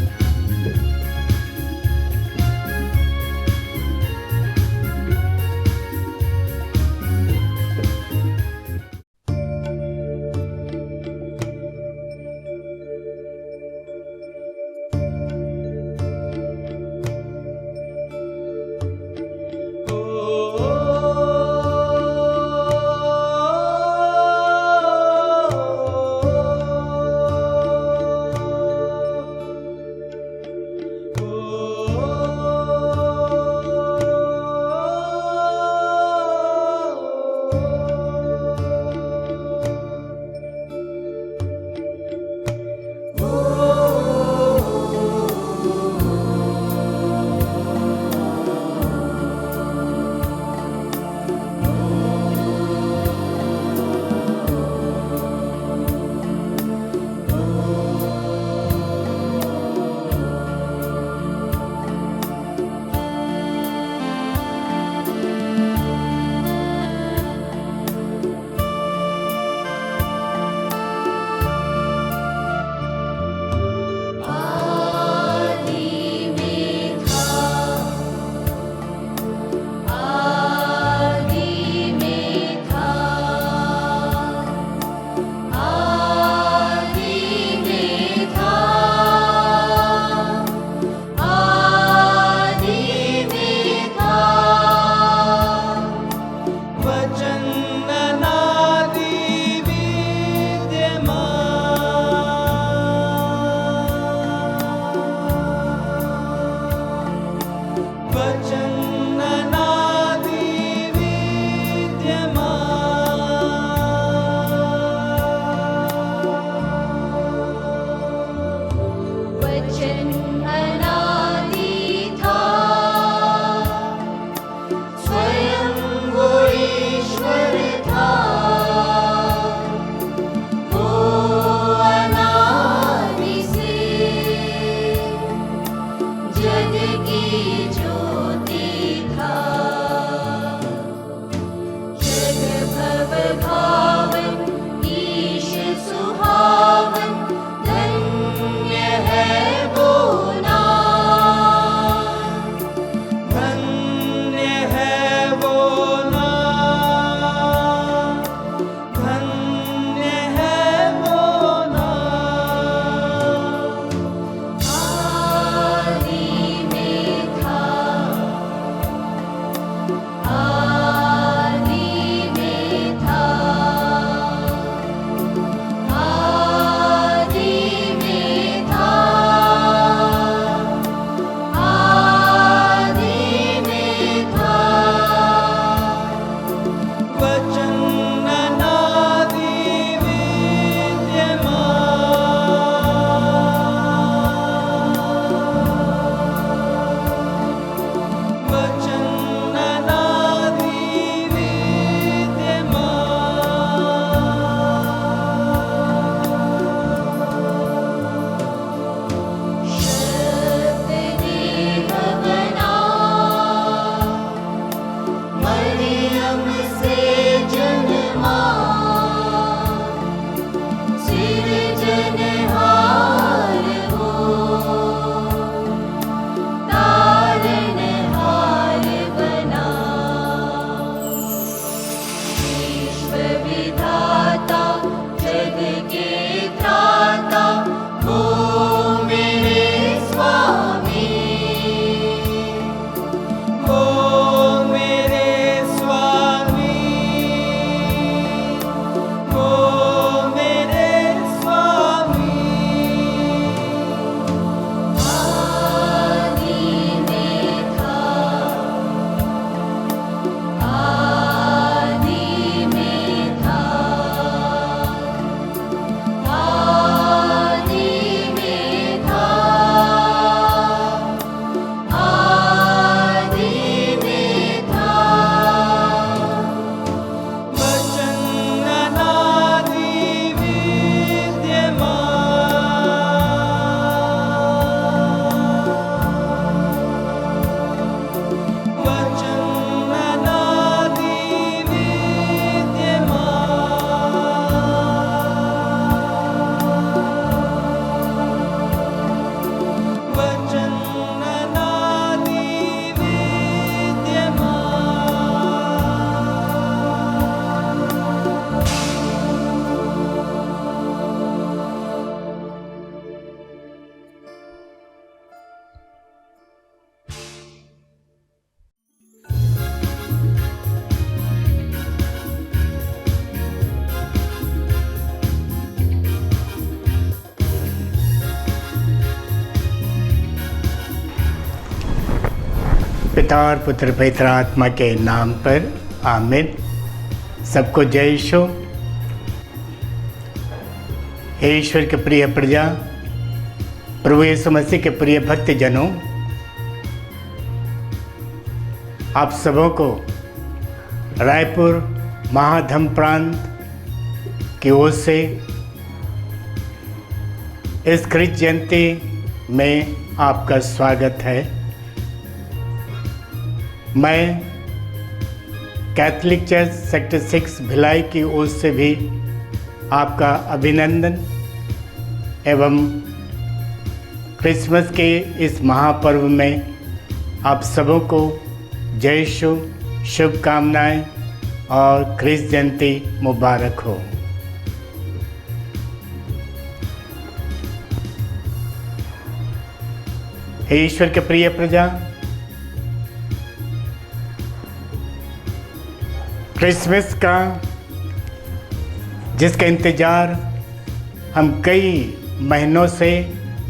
विश्व विधाता जग के त्राता हो मेरे स्वामी, हो मेरे स्वामी, हो मेरे स्वामी। आदि में था, आदि में था, आदि में था, आदि में था। वचन अनादि विद्यमान, वचन अनादि विद्यमान, वचन अनादि विद्यमान। पिता और पुत्र पवित्र आत्मा के नाम पर आमीन। सबको जय यीशु। हे ईश्वर के प्रिय प्रजा, प्रभु यीशु मसीह के प्रिय भक्तजनों, आप सबों को रायपुर महाधम प्रांत की ओर से इस कृष्ण जयंती में आपका स्वागत है। मैं कैथोलिक चर्च सेक्टर 6 भिलाई की ओर से भी आपका अभिनंदन एवं क्रिसमस के इस महापर्व में आप सबों को जय यीशु, शुभकामनाएं और क्रिस जयंती मुबारक हो। हे ईश्वर के प्रिय प्रजा, क्रिसमस का जिसका इंतज़ार हम कई महीनों से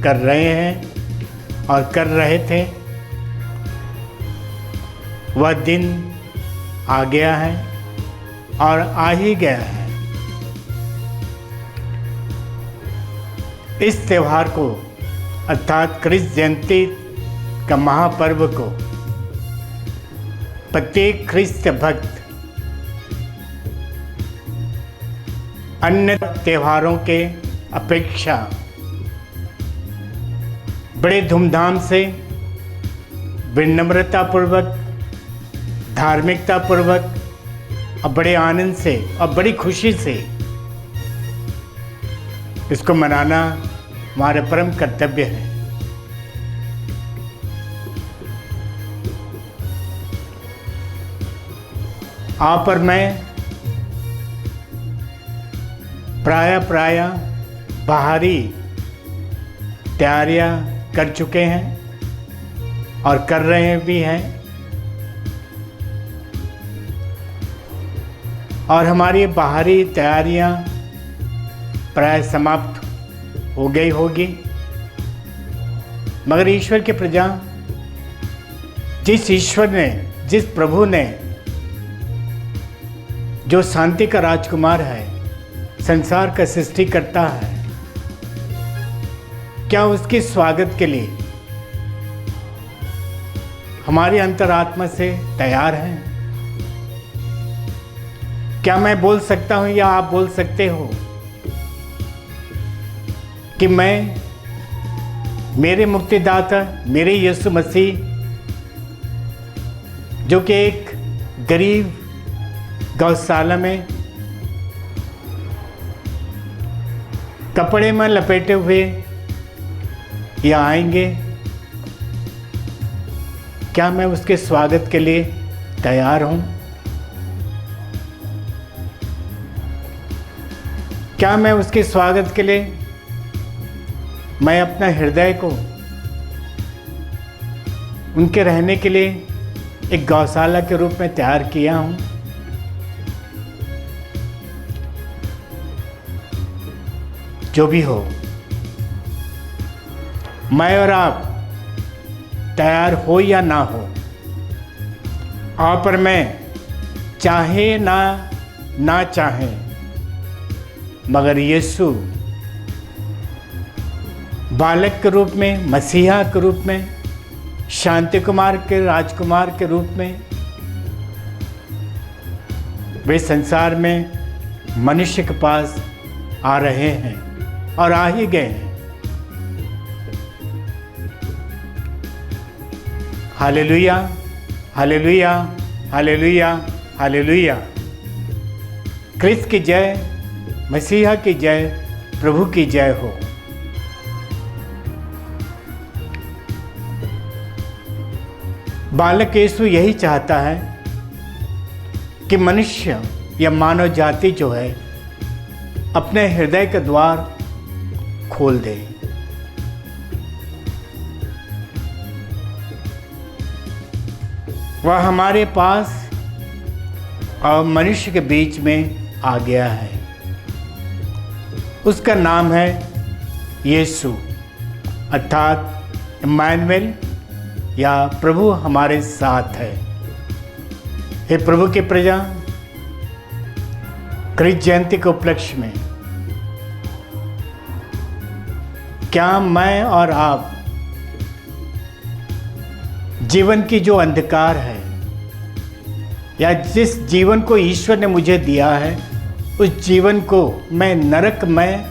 कर रहे हैं और कर रहे थे, वह दिन आ गया है और आ ही गया है। इस त्यौहार को अर्थात क्रिस जयंती का महापर्व को प्रत्येक ख्रिस्त भक्त अन्य त्योहारों के अपेक्षा बड़े धूमधाम से, विनम्रतापूर्वक, धार्मिकतापूर्वक और बड़े आनंद से और बड़ी खुशी से इसको मनाना हमारा परम कर्तव्य है। आप और मैं प्राय बाहरी तैयारियां कर चुके हैं और कर रहे भी हैं, और हमारी बाहरी तैयारियां प्राय समाप्त हो गई होगी। मगर ईश्वर के प्रजा, जिस ईश्वर ने, जिस प्रभु ने, जो शांति का राजकुमार है, संसार का सृष्टि करता है, क्या उसके स्वागत के लिए हमारी अंतरात्मा से तैयार हैं? क्या मैं बोल सकता हूं या आप बोल सकते हो कि मैं, मेरे मुक्तिदाता, मेरे यीशु मसीह, जो कि एक गरीब गौशाला में कपड़े में लपेटे हुए या आएंगे, क्या मैं उसके स्वागत के लिए तैयार हूं? क्या मैं उसके स्वागत के लिए मैं अपना हृदय को उनके रहने के लिए एक गौशाला के रूप में तैयार किया हूँ? जो भी हो, मैं और आप तैयार हो या ना हो, आप और मैं चाहे ना चाहे, मगर यीशु बालक के रूप में, मसीहा के रूप में, शांति कुमार के राजकुमार के रूप में वे संसार में मनुष्य के पास आ रहे हैं और आ ही गए हैं। Hallelujah, hallelujah, hallelujah, hallelujah. क्रिस्त की जय, मसीहा की जय, प्रभु की जय हो। बालक यीशु यही चाहता है कि मनुष्य या मानव जाति जो है अपने हृदय के द्वार खोल दे। वह हमारे पास और मनुष्य के बीच में आ गया है। उसका नाम है यीशु, अर्थात इम्मानुएल, या प्रभु हमारे साथ है। हे प्रभु की प्रजा, क्रिस्त जयंती के उपलक्ष्य में क्या मैं और आप जीवन की जो अंधकार है, या जिस जीवन को ईश्वर ने मुझे दिया है, उस जीवन को मैं नरकमय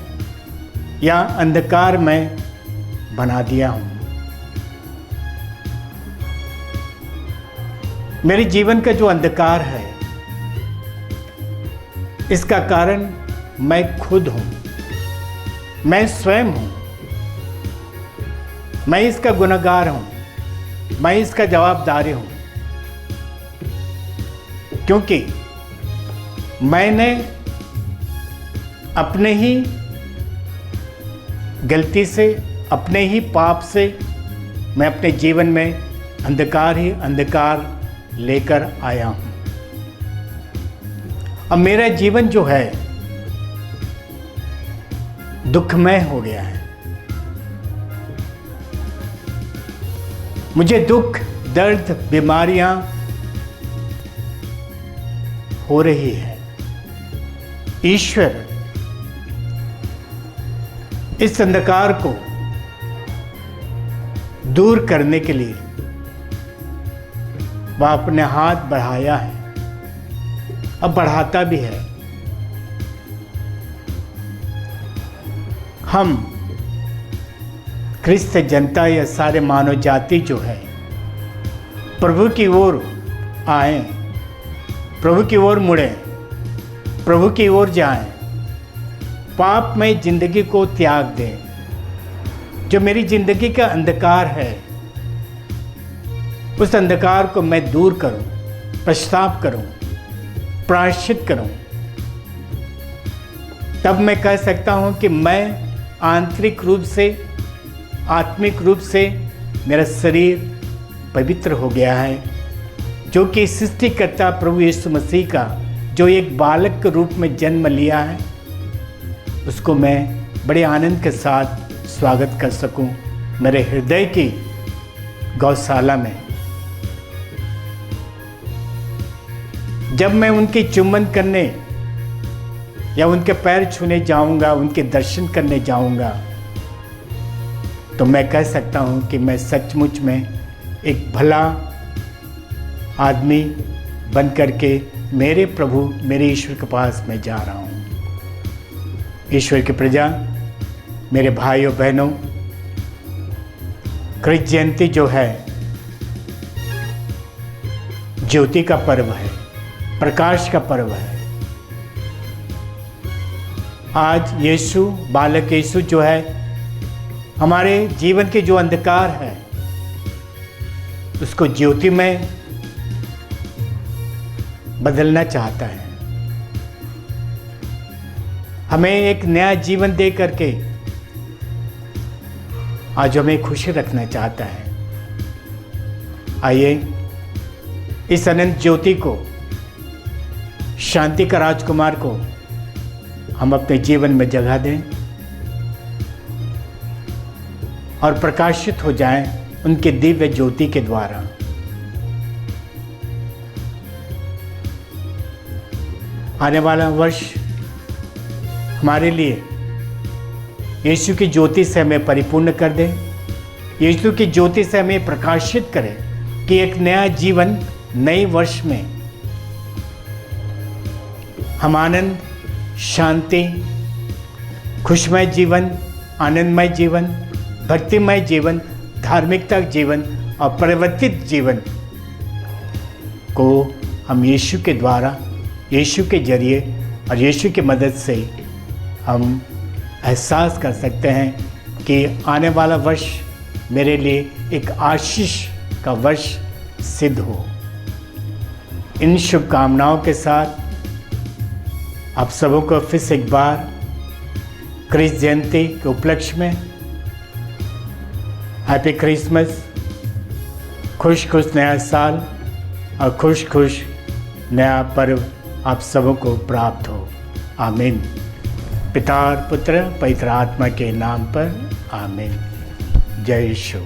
या अंधकार में बना दिया हूँ? मेरे जीवन का जो अंधकार है, इसका कारण मैं खुद हूँ, मैं स्वयं हूँ। मैं इसका गुनहगार हूँ, मैं इसका जवाबदारी हूँ, क्योंकि मैंने अपने ही गलती से, अपने ही पाप से मैं अपने जीवन में अंधकार ही अंधकार लेकर आया हूं। अब मेरा जीवन जो है दुखमय हो गया है। मुझे दुख, दर्द, बीमारियां हो रही है। ईश्वर इस अंधकार को दूर करने के लिए वह अपने हाथ बढ़ाया है, अब बढ़ाता भी है। हम क्रिस्त जनता या सारे मानव जाति जो है प्रभु की ओर आए, प्रभु की ओर मुड़े, प्रभु की ओर जाएं, पाप में जिंदगी को त्याग दें। जो मेरी जिंदगी का अंधकार है, उस अंधकार को मैं दूर करूं, पश्चाताप करूं, प्रायश्चित करूं। तब मैं कह सकता हूं कि मैं आंतरिक रूप से, आत्मिक रूप से मेरा शरीर पवित्र हो गया है, जो कि सृष्टिकर्ता प्रभु यीशु मसीह का जो एक बालक के रूप में जन्म लिया है, उसको मैं बड़े आनंद के साथ स्वागत कर सकूं मेरे हृदय की गौशाला में। जब मैं उनकी चुम्बन करने या उनके पैर छूने जाऊंगा, उनके दर्शन करने जाऊंगा, तो मैं कह सकता हूं कि मैं सचमुच में एक भला आदमी बन करके मेरे प्रभु, मेरे ईश्वर के पास मैं जा रहा हूं। ईश्वर की प्रजा, मेरे भाइयों बहनों, क्रिस्त जयंती जो है ज्योति का पर्व है, प्रकाश का पर्व है। आज यीशु, बालक यीशु जो है हमारे जीवन के जो अंधकार है उसको ज्योति में बदलना चाहता है। हमें एक नया जीवन दे करके आज हमें खुश रखना चाहता है। आइए इस अनंत ज्योति को, शांति का राजकुमार को हम अपने जीवन में जगह दें और प्रकाशित हो जाएं उनके दिव्य ज्योति के द्वारा। आने वाला वर्ष हमारे लिए यीशु की ज्योति से हमें परिपूर्ण कर दे, यीशु की ज्योति से हमें प्रकाशित करे कि एक नया जीवन नए वर्ष में हम आनंद, शांति, खुशमय जीवन, आनंदमय जीवन, भक्तिमय जीवन, धार्मिकता जीवन और परिवर्तित जीवन को हम यीशु के द्वारा, यीशु के जरिए और यीशु की मदद से हम एहसास कर सकते हैं कि आने वाला वर्ष मेरे लिए एक आशीष का वर्ष सिद्ध हो। इन शुभकामनाओं के साथ आप सबों को फिर से एक बार क्रिस जयंती के उपलक्ष्य में हैप्पी क्रिसमस, खुश खुश नया साल और खुश खुश नया पर्व आप सबों को प्राप्त हो। आमीन। पिता और पुत्र पवित्र आत्मा के नाम पर आमीन। जय यीशु।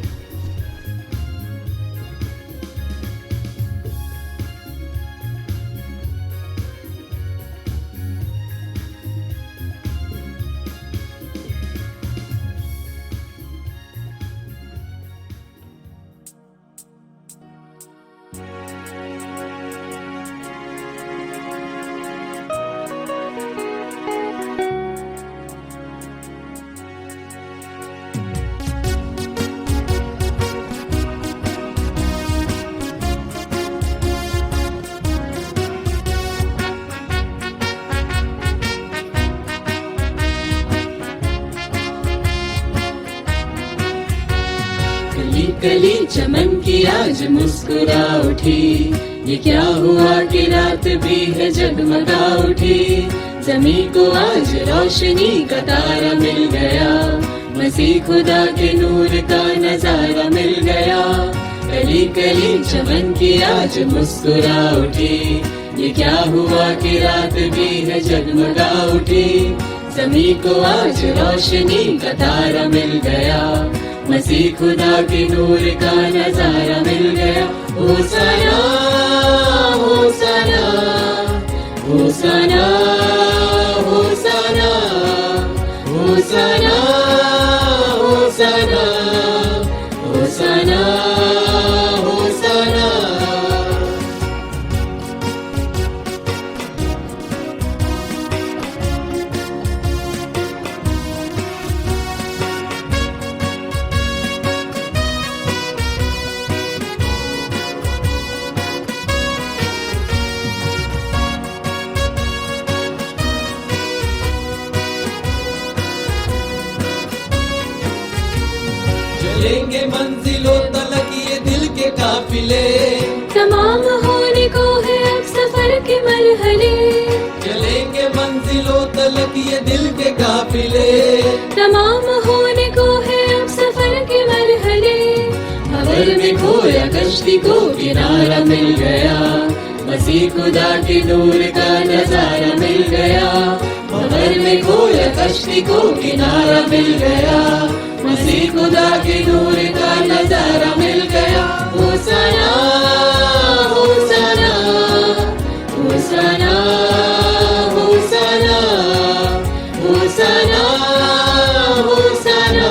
कली चमन की आज मुस्कुरा उठी, ये क्या हुआ कि रात भी है जगमगा उठी। ज़मीं को आज रोशनी का तारा मिल गया, मसीह खुदा के नूर का नजारा मिल गया। कली कली चमन की आज मुस्कुरा उठी, ये क्या हुआ कि रात भी है जगमगा उठी। ज़मीं को आज रोशनी का तारा मिल गया, मसीह खुदा के नूर का नजारा मिल गया। होसाना होसाना होसाना होसाना होसाना होसाना होसाना होसाना। चलेंगे मंजिलों तलक ये दिल के काफिले, तमाम होने को है अब सफर के मरहले। चलेंगे मंजिलों तलक ये दिल के काफिले, तमाम होने को है अब सफर के मरहले। खबर में खोया कश्ती को किनारा मिल गया, मसीह खुदा के नूर का नजारा मिल गया। खबर में खोया कश्ती को किनारा मिल गया, मसीह खुदा के नूर का नजारा मिल गया। होसाना होसाना होसाना होसाना होसाना होसाना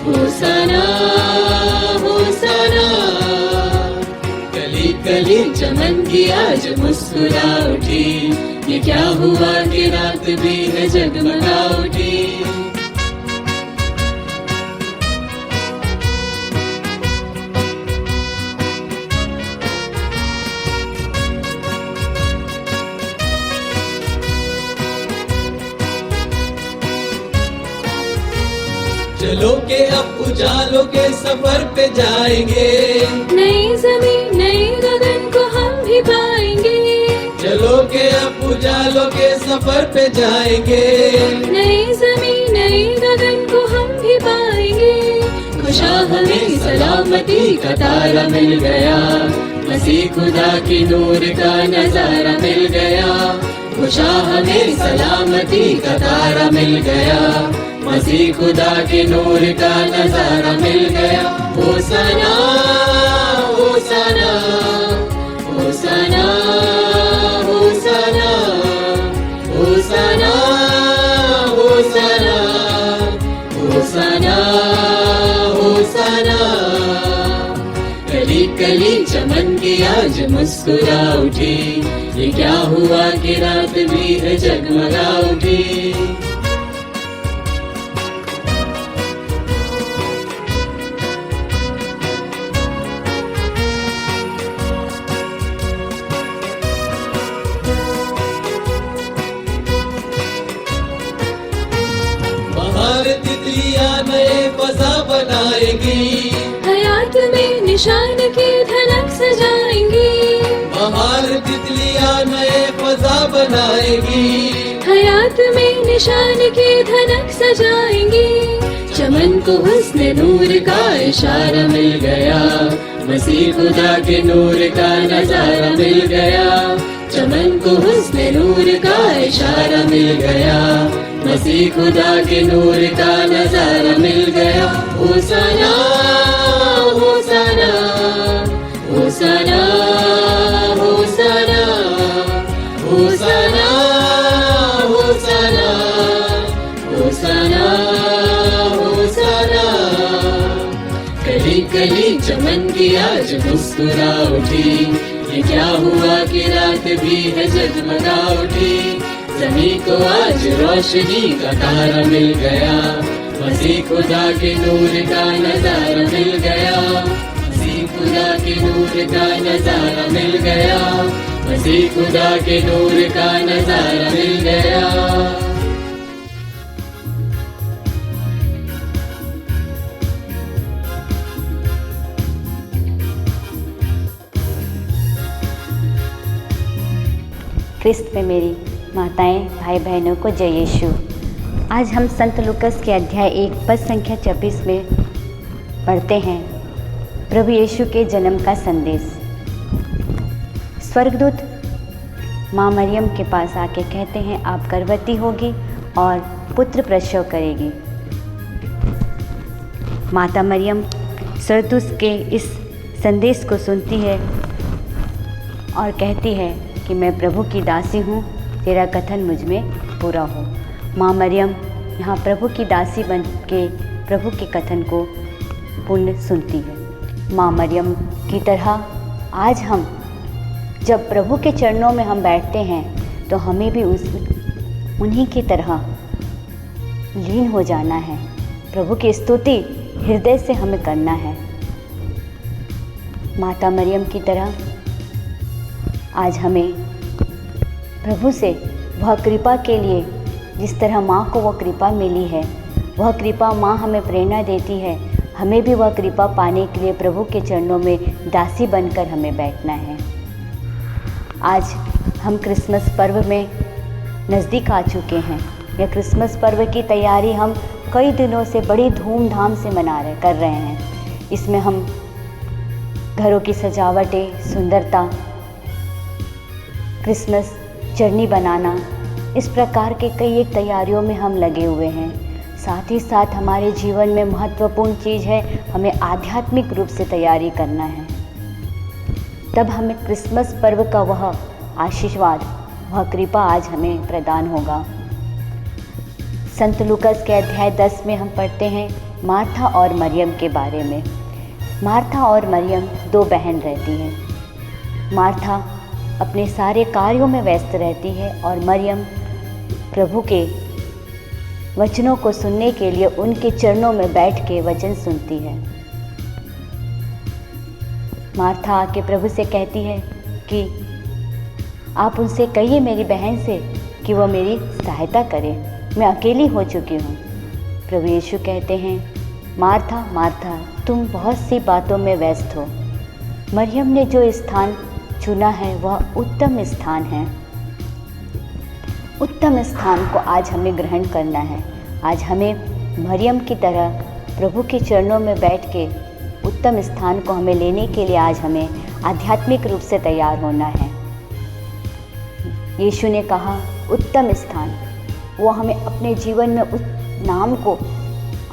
होसाना होसाना। कली कली चमन की आज मुस्कुरा उठी, ये क्या हुआ कि रात भी है जगमगा उठी। चलो के अब उजालों के सफर पे जाएंगे, नई ज़मीन नई गगन को हम भी पाएंगे। चलो के अब उजालों के सफर पे जाएंगे। नई जमीन नई गगन को हम भी पाएंगे। खुशा हमें सलामती का तारा मिल गया, मसीह खुदा की नूर का नजारा मिल गया। खुशा हमें सलामती का तारा मिल गया, मसीह खुदा के नूर का नजारा मिल गया। होसना होसना होसना होसना होसना होसना होसना होसना। कली कली चमन की आज मुस्कुरा उठी, ये क्या हुआ कि रात भी है जगमगा उठी। बाहर तितलियां नए फजा बनाएगी, हयात में निशान की धनक सजाएंगी। बाहर तितलियां नए फजा बनाएगी, हयात में निशान की धनक सजाएंगी। चमन को हुस्न नूर का इशारा मिल गया, मसीह खुदा के नूर का नजारा मिल गया। चमन को हुस्न नूर का इशारा मिल गया, मसीह खुदा के नूर का नजारा मिल गया। होसना होसना होसना होसना होसना होसना होसना होसना। कली कली चमन की आज मुस्कुरा उठी, ये क्या हुआ कि रात भी है जगमगा उठी। ज़मीं को आज रोशनी का तारा मिल गया, मसीह खुदा के नूर का नजारा मिल गया। मसीह खुदा के नूर का नजारा मिल गया, मसीह खुदा के नूर का नजारा मिल गया। क्रिस्त में मेरी माताएं भाई बहनों को जय यीशु। आज हम संत लूकस के अध्याय 1 पद संख्या 26 में पढ़ते हैं प्रभु यीशु के जन्म का संदेश। स्वर्गदूत माँ मरियम के पास आके कहते हैं आप गर्भवती होगी और पुत्र प्रसव करेगी। माता मरियम स्वर्गदूत के इस संदेश को सुनती है और कहती है कि मैं प्रभु की दासी हूँ, तेरा कथन मुझ में पूरा हो। माँ मरियम यहाँ प्रभु की दासी बन के प्रभु के कथन को पूर्ण सुनती है। माँ मरियम की तरह आज हम जब प्रभु के चरणों में हम बैठते हैं तो हमें भी उन्हीं की तरह लीन हो जाना है। प्रभु की स्तुति हृदय से हमें करना है। माता मरियम की तरह आज हमें प्रभु से वह कृपा के लिए, जिस तरह माँ को वह कृपा मिली है, वह कृपा माँ हमें प्रेरणा देती है, हमें भी वह कृपा पाने के लिए प्रभु के चरणों में दासी बनकर हमें बैठना है। आज हम क्रिसमस पर्व में नज़दीक आ चुके हैं। यह क्रिसमस पर्व की तैयारी हम कई दिनों से बड़ी धूमधाम से कर रहे हैं। इसमें हम घरों की सजावटें, सुंदरता, क्रिसमस चटनी बनाना, इस प्रकार के कई एक तैयारियों में हम लगे हुए हैं। साथ ही साथ हमारे जीवन में महत्वपूर्ण चीज़ है, हमें आध्यात्मिक रूप से तैयारी करना है। तब हमें क्रिसमस पर्व का वह आशीर्वाद, वह कृपा आज हमें प्रदान होगा। संत लूकस के अध्याय 10 में हम पढ़ते हैं मार्था और मरियम के बारे में। मार्था और मरियम दो बहन रहती हैं। मार्था अपने सारे कार्यों में व्यस्त रहती है और मरियम प्रभु के वचनों को सुनने के लिए उनके चरणों में बैठ के वचन सुनती है। मार्था आके प्रभु से कहती है कि आप उनसे कहिए मेरी बहन से कि वो मेरी सहायता करे, मैं अकेली हो चुकी हूँ। प्रभु यीशु कहते हैं मार्था मार्था, तुम बहुत सी बातों में व्यस्त हो। मरियम ने जो स्थान चुना है वह उत्तम स्थान है। उत्तम स्थान को आज हमें ग्रहण करना है। आज हमें मरियम की तरह प्रभु के चरणों में बैठ के उत्तम स्थान को हमें लेने के लिए आज हमें आध्यात्मिक रूप से तैयार होना है। यीशु ने कहा उत्तम स्थान, वो हमें अपने जीवन में उस नाम को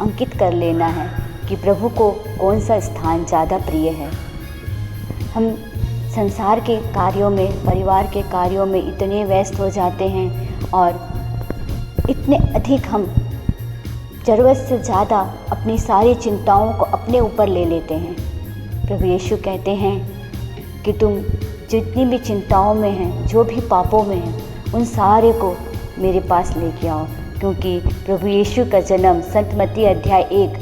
अंकित कर लेना है कि प्रभु को कौन सा स्थान ज़्यादा प्रिय है। हम संसार के कार्यों में, परिवार के कार्यों में इतने व्यस्त हो जाते हैं और इतने अधिक हम ज़रूरत से ज़्यादा अपनी सारी चिंताओं को अपने ऊपर ले लेते हैं। प्रभु यीशु कहते हैं कि तुम जितनी भी चिंताओं में हैं, जो भी पापों में हैं, उन सारे को मेरे पास लेके आओ, क्योंकि प्रभु यीशु का जन्म संत मत्ती अध्याय 1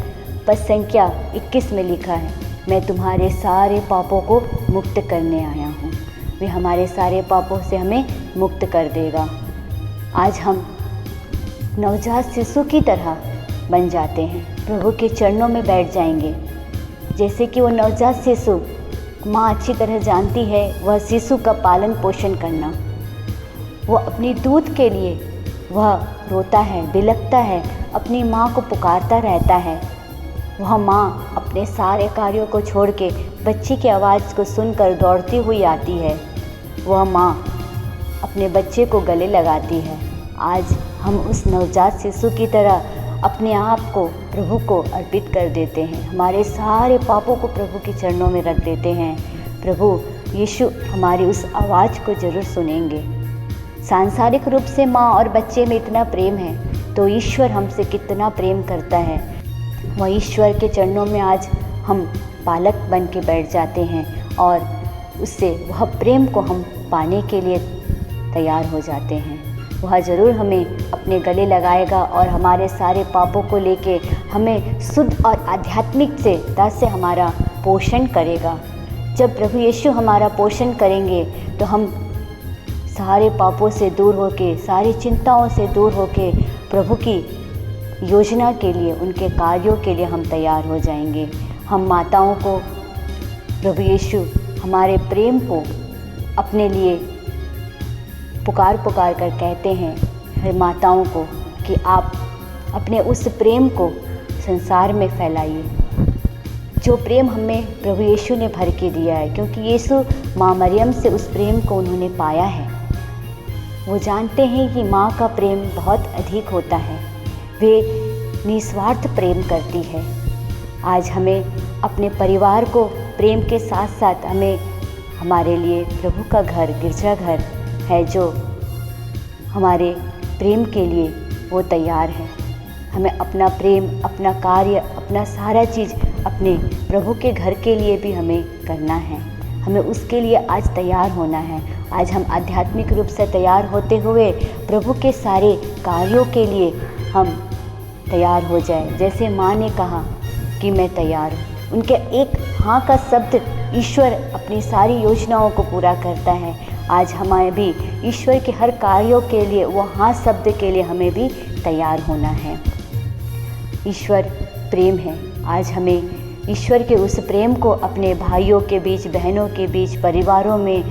पद संख्या 21 में लिखा है, मैं तुम्हारे सारे पापों को मुक्त करने आया हूँ। वे हमारे सारे पापों से हमें मुक्त कर देगा। आज हम नवजात शिशु की तरह बन जाते हैं, प्रभु के चरणों में बैठ जाएंगे। जैसे कि वो नवजात शिशु, माँ अच्छी तरह जानती है वह शिशु का पालन पोषण करना। वो अपनी दूध के लिए वह रोता है, बिलखता है, अपनी माँ को पुकारता रहता है। वह माँ अपने सारे कार्यों को छोड़ के बच्चे की आवाज़ को सुनकर दौड़ती हुई आती है। वह माँ अपने बच्चे को गले लगाती है। आज हम उस नवजात शिशु की तरह अपने आप को प्रभु को अर्पित कर देते हैं, हमारे सारे पापों को प्रभु के चरणों में रख देते हैं। प्रभु यीशु हमारी उस आवाज़ को ज़रूर सुनेंगे। सांसारिक रूप से माँ और बच्चे में इतना प्रेम है, तो ईश्वर हमसे कितना प्रेम करता है। वह ईश्वर के चरणों में आज हम बालक बन के बैठ जाते हैं और उससे वह प्रेम को हम पाने के लिए तैयार हो जाते हैं। वह ज़रूर हमें अपने गले लगाएगा और हमारे सारे पापों को लेके हमें शुद्ध और आध्यात्मिकता से हमारा पोषण करेगा। जब प्रभु यीशु हमारा पोषण करेंगे तो हम सारे पापों से दूर होके, सारी चिंताओं से दूर होके प्रभु की योजना के लिए, उनके कार्यों के लिए हम तैयार हो जाएंगे। हम माताओं को प्रभु यीशु हमारे प्रेम को अपने लिए पुकार कर कहते हैं, हर माताओं को, कि आप अपने उस प्रेम को संसार में फैलाइए, जो प्रेम हमें प्रभु यीशु ने भर के दिया है। क्योंकि यीशु माँ मरियम से उस प्रेम को उन्होंने पाया है। वो जानते हैं कि माँ का प्रेम बहुत अधिक होता है, वे निस्वार्थ प्रेम करती है। आज हमें अपने परिवार को प्रेम के साथ साथ हमें हमारे लिए प्रभु का घर, गिरजाघर है जो हमारे प्रेम के लिए वो तैयार है। हमें अपना प्रेम, अपना कार्य, अपना सारा चीज़ अपने प्रभु के घर के लिए भी हमें करना है। हमें उसके लिए आज तैयार होना है। आज हम आध्यात्मिक रूप से तैयार होते हुए प्रभु के सारे कार्यों के लिए हम तैयार हो जाए। जैसे माँ ने कहा कि मैं तैयार हूँ, उनके एक हाँ का शब्द ईश्वर अपनी सारी योजनाओं को पूरा करता है। आज हमें भी ईश्वर के हर कार्यों के लिए, वो हाँ शब्द के लिए हमें भी तैयार होना है। ईश्वर प्रेम है। आज हमें ईश्वर के उस प्रेम को अपने भाइयों के बीच, बहनों के बीच, परिवारों में,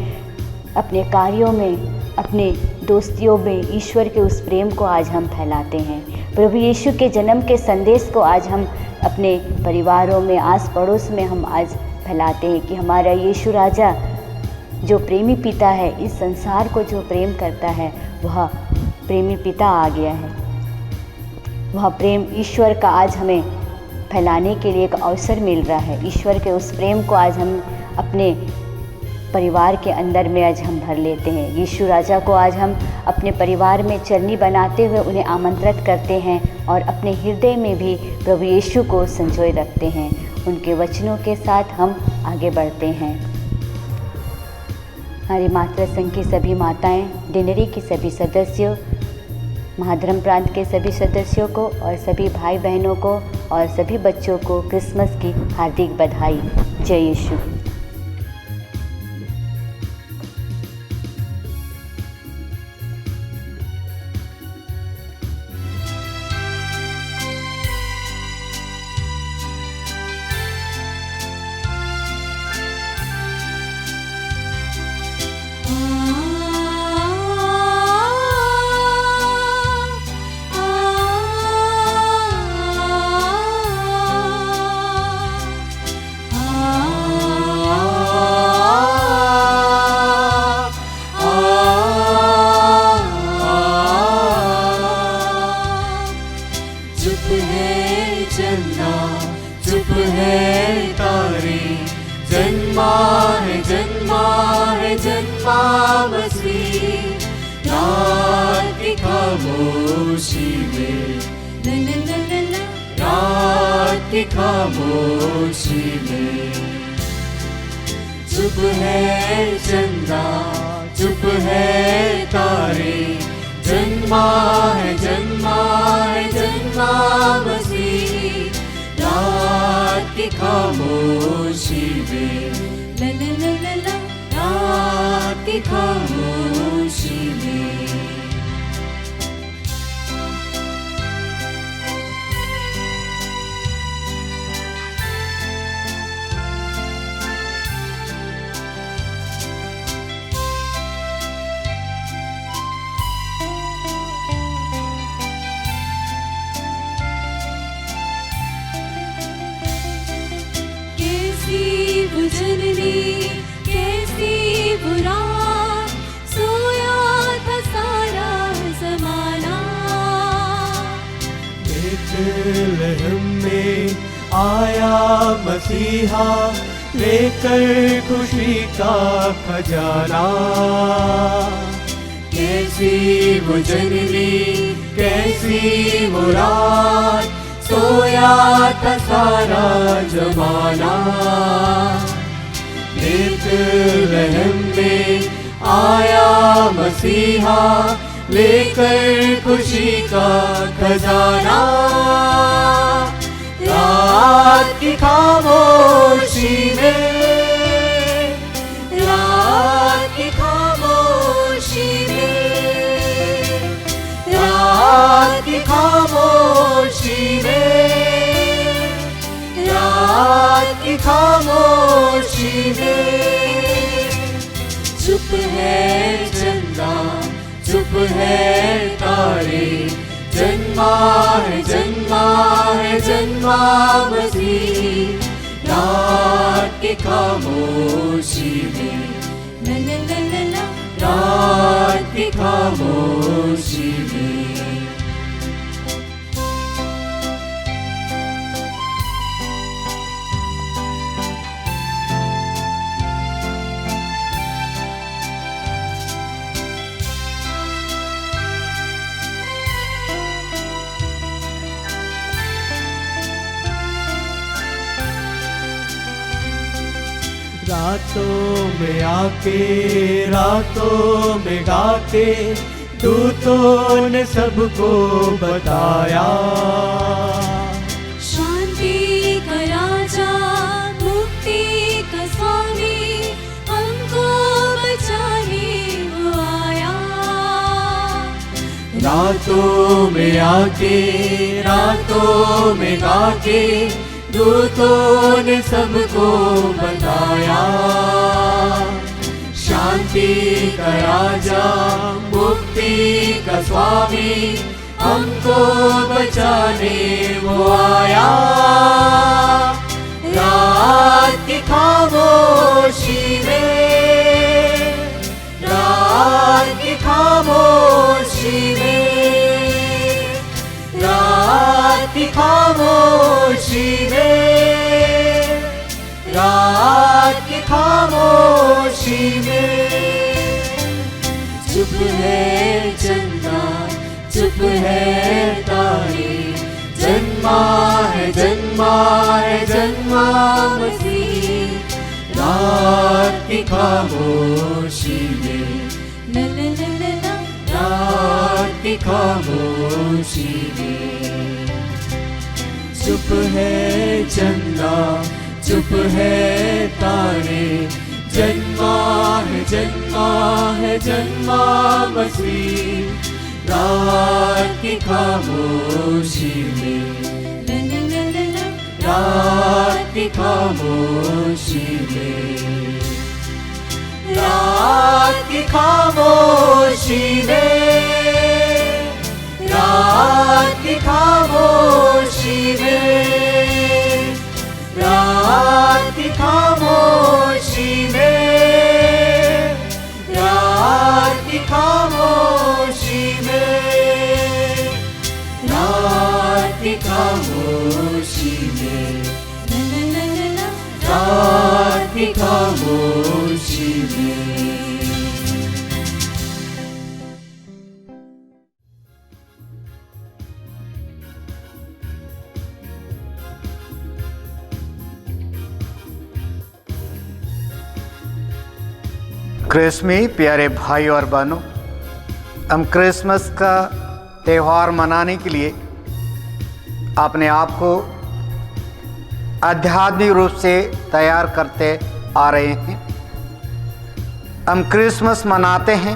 अपने कार्यों में, अपने दोस्तियों में ईश्वर के उस प्रेम को आज हम फैलाते हैं। प्रभु यीशु के जन्म के संदेश को आज हम अपने परिवारों में, आस पड़ोस में हम आज फैलाते हैं कि हमारा यीशु राजा जो प्रेमी पिता है, इस संसार को जो प्रेम करता है, वह प्रेमी पिता आ गया है। वह प्रेम ईश्वर का आज हमें फैलाने के लिए एक अवसर मिल रहा है। ईश्वर के उस प्रेम को आज हम अपने परिवार के अंदर में आज हम भर लेते हैं। यीशु राजा को आज हम अपने परिवार में चरनी बनाते हुए उन्हें आमंत्रित करते हैं और अपने हृदय में भी प्रभु यीशु को संजोए रखते हैं। उनके वचनों के साथ हम आगे बढ़ते हैं। हमारी मातृ संघ की सभी माताएं, डिनरी की सभी सदस्यों, महाधर्म प्रांत के सभी सदस्यों को और सभी भाई बहनों को और सभी बच्चों को क्रिसमस की हार्दिक बधाई। जय यीशु। जन्मा मसीह, रात की खामोशी में, रात की खामोशी में। चुप है चंदा, चुप है तारे, जन्मा है जन्मा है जन्मा मसीह, रात की खामोशी में, रात की खामोशी में। जननी कैसी बुरा, सोया था सारा ज़माना। बेथलेहम में आया मसीहा, लेकर खुशी का खजाना। कैसी वो जननी कैसी वो रात, सोया था सारा जमाना। बेथलेहम में आया मसीहा, लेकर खुशी का खजाना। रात की खामोशी में, रात की खामोशी में, रात की खामोशी में, रात की खामोशी में। चुप है चंदा, चुप है तारे, जन्मा है जन्मा है जन्मा मसीह, रात की खामोशी में, रात की खामोशी में। रातों में आके रातों में गाके, दूतों ने सबको बताया। शांति का राजा, मुक्ति का स्वामी, हमको बचाने वो आया। रातों में आके रातों में गाके, दूतों ने सबको बताया। शांति का राजा, मुक्ति का स्वामी, हमको बचाने वो आया। रात की खामोशी में, रात की खामोशी में, रात की खामोशी में, रात की खामोशी में। चुप है चंदा, चुप है तारे, जन्मा है जन्मा है जन्मा मसीह, रात की खामोशी में, रात की खामोशी में। चुप है चंदा, चुप है तारे, जन्मा है जन्मा है जन्मा मसीह, रात की खामोशी में, रात की खामोशी में। रात की खामोशी में, रात की खामोशी में, रात की खामोशी में, रात की खामोशी में, रात की खामोशी में, रात की खामोशी में। क्रिसमी प्यारे भाई और बहनों, हम क्रिसमस का त्यौहार मनाने के लिए अपने आप को आध्यात्मिक रूप से तैयार करते आ रहे हैं। हम क्रिसमस मनाते हैं,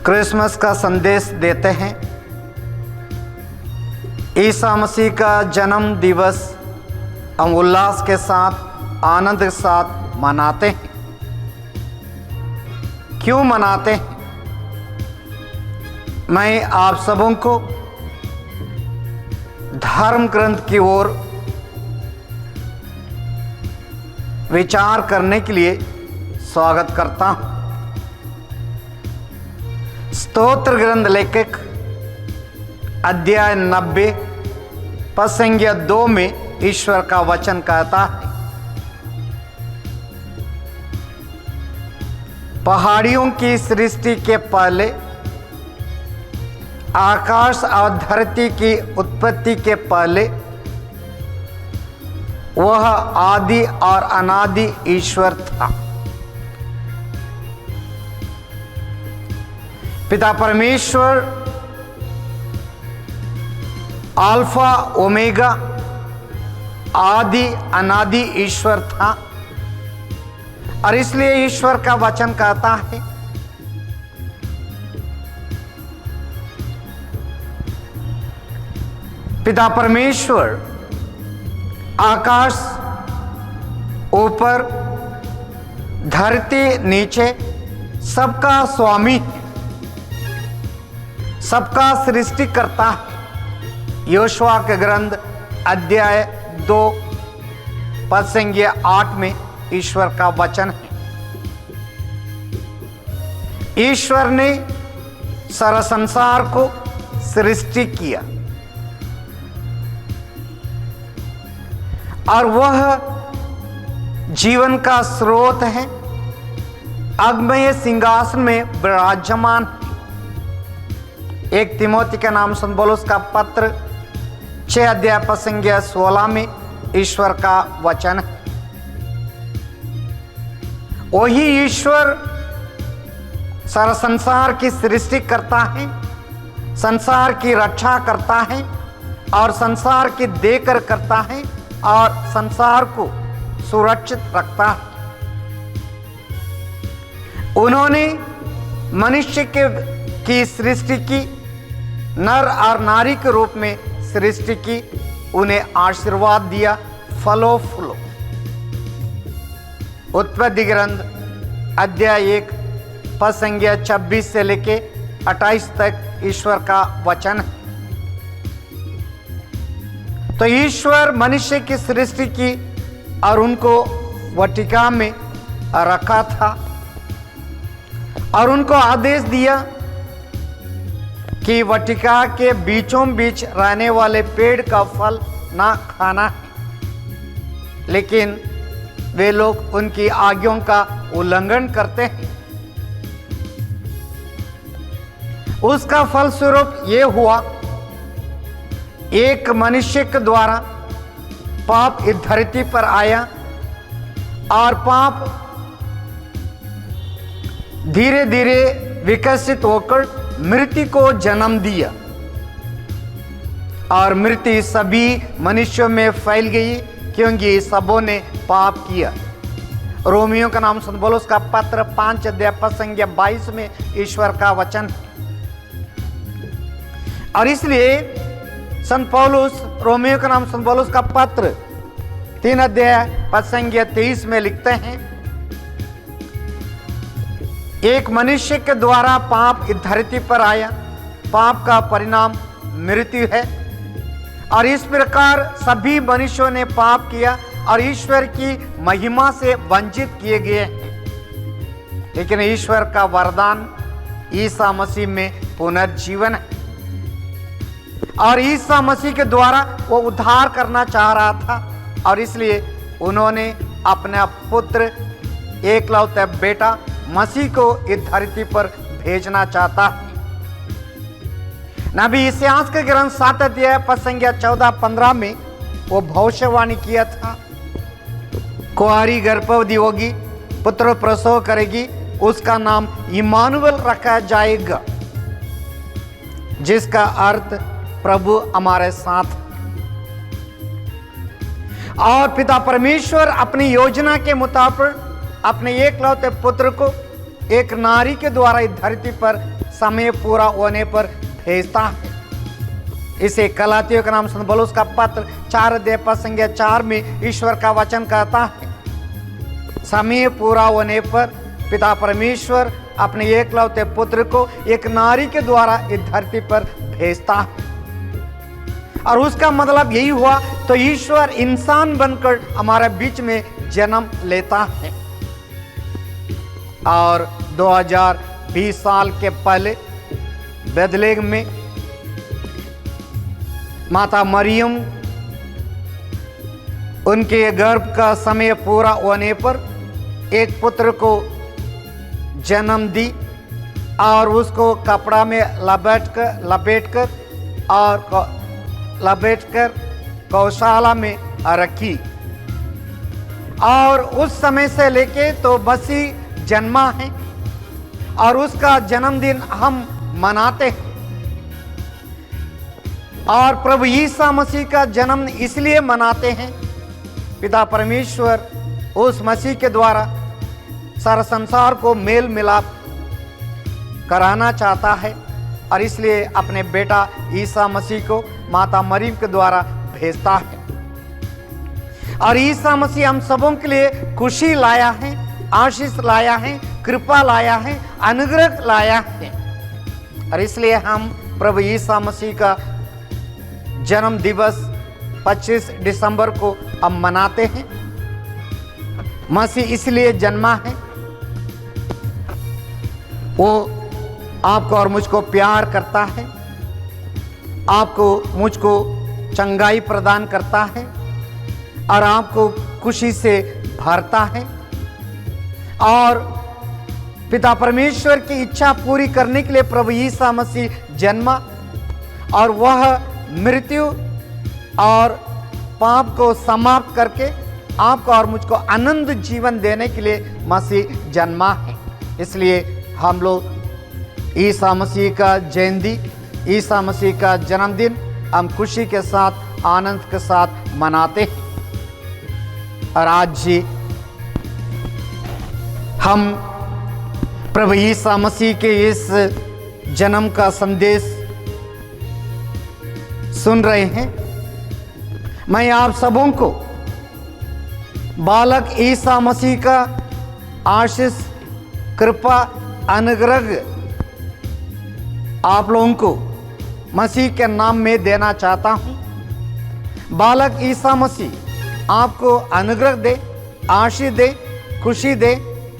क्रिसमस का संदेश देते हैं। ईसा मसीह का जन्म दिवस हम उल्लास के साथ, आनंद के साथ मनाते हैं। क्यों मनाते हैं? मैं आप सबों को धर्म ग्रंथ की ओर विचार करने के लिए स्वागत करता हूं। स्तोत्र ग्रंथ लेखक अध्याय 90 पद संख्या 2 में ईश्वर का वचन कहता है, पहाड़ियों की सृष्टि के पहले, आकाश और धरती की उत्पत्ति के पहले, वह आदि और अनादि ईश्वर था। पिता परमेश्वर अल्फा ओमेगा, आदि अनादि ईश्वर था। और इसलिए ईश्वर का वचन कहता है, पिता परमेश्वर आकाश ऊपर, धरती नीचे, सबका स्वामी, सबका सृष्टि करता है। योशुआ के ग्रंथ अध्याय 2 पद संख्या 8 में ईश्वर का वचन है। ईश्वर ने सारा संसार को सृष्टि किया और वह जीवन का स्रोत है, अग्मय सिंहासन में विराजमान है। 1 तिमोथी का नाम पौलुस का पत्र 6 अध्याय पद संख्या 16 में ईश्वर का वचन है। वही ईश्वर सारा संसार की सृष्टि करता है, संसार की रक्षा करता है और संसार की देखकर करता है और संसार को सुरक्षित रखता है। उन्होंने मनुष्य की सृष्टि की, नर और नारी के रूप में सृष्टि की, उन्हें आशीर्वाद दिया, फलो फूलो। उत्पत्ति ग्रंथ अध्याय 1 पद संख्या 26 से लेके 28 तक ईश्वर का वचन है। तो ईश्वर मनुष्य की सृष्टि की और उनको वाटिका में रखा था और उनको आदेश दिया कि वाटिका के बीचों बीच रहने वाले पेड़ का फल ना खाना है। लेकिन वे लोग उनकी आज्ञाओं का उल्लंघन करते हैं। उसका फलस्वरूप ये हुआ, एक मनुष्य के द्वारा पाप इस धरती पर आया और पाप धीरे धीरे विकसित होकर मृत्यु को जन्म दिया और मृत्यु सभी मनुष्यों में फैल गई क्योंकि सबों ने पाप किया। रोमियो का नाम पौलुस का पत्र 5 अध्याय पद संख्या 22 में ईश्वर का वचन। और इसलिए संत पौलुस रोमियो का नाम पौलुस का पत्र 3 अध्याय पद संख्या 23 में लिखते हैं, एक मनुष्य के द्वारा पाप इस धरती पर आया, पाप का परिणाम मृत्यु है और इस प्रकार सभी मनुष्यों ने पाप किया और ईश्वर की महिमा से वंचित किए गए हैं। लेकिन ईश्वर का वरदान ईसा मसीह में पुनर्जीवन है और ईसा मसीह के द्वारा वो उद्धार करना चाह रहा था और इसलिए उन्होंने अपने पुत्र एकलौते बेटा मसीह को इस धरती पर भेजना चाहता है। नबी इस्यास के ग्रंथ 7 अध्याय पद संख्या 14-15 में वो भविष्यवाणी किया था, कुंवारी गर्भवती होगी, पुत्र प्रसव करेगी, उसका नाम इमानुएल रखा जाएगा, जिसका अर्थ प्रभु हमारे साथ। और पिता परमेश्वर अपनी योजना के मुताबिक अपने एकलौते पुत्र को एक नारी के द्वारा इस धरती पर समय पूरा होने पर भेजता है। इसे गलातियों का नाम बलूस का पत्र 4 अध्याय पद संख्या 4 में ईश्वर का वचन कहता है, समय पूरा होने पर पिता परमेश्वर अपने एकलौते पुत्र को एक नारी के द्वारा इस धरती पर भेजता है। और उसका मतलब यही हुआ, तो ईश्वर इंसान बनकर हमारे बीच में जन्म लेता है। और 2020 साल के पहले बेथलेहम में माता मरियम उनके गर्भ का समय पूरा होने पर एक पुत्र को जन्म दी और उसको कपड़ा में लपेटकर गौशाला में रखी। और उस समय से लेके तो मसीह जन्मा है और उसका जन्मदिन हम मनाते हैं। और प्रभु यीशु मसीह का जन्म इसलिए मनाते हैं, पिता परमेश्वर उस मसीह के द्वारा सारा संसार को मेल मिलाप कराना चाहता है और इसलिए अपने बेटा ईसा मसीह को माता मरियम के द्वारा भेजता है। और ईसा मसीह हम सबों के लिए खुशी लाया है, आशीष लाया है, कृपा लाया है, अनुग्रह लाया है। और इसलिए हम प्रभु ईसा मसीह का जन्म दिवस 25 दिसंबर को हम मनाते हैं। मसीह इसलिए जन्मा है, वो आपको और मुझको प्यार करता है, आपको मुझको चंगाई प्रदान करता है और आपको खुशी से भरता है। और पिता परमेश्वर की इच्छा पूरी करने के लिए प्रभु यीशु मसीह जन्मा और वह मृत्यु और पाप को समाप्त करके आपको और मुझको आनंद जीवन देने के लिए मसीह जन्मा है। इसलिए हम लोग ईसा मसीह का जयंती, ईसा मसीह का जन्मदिन हम खुशी के साथ, आनंद के साथ मनाते हैं। और आज जी हम प्रभु ईसा मसीह के इस जन्म का संदेश सुन रहे हैं। मैं आप सबों को बालक ईसा मसीह का आशीष, कृपा, अनुग्रह आप लोगों को मसीह के नाम में देना चाहता हूं। बालक ईसा मसीह आपको अनुग्रह दे, आशीष दे, खुशी दे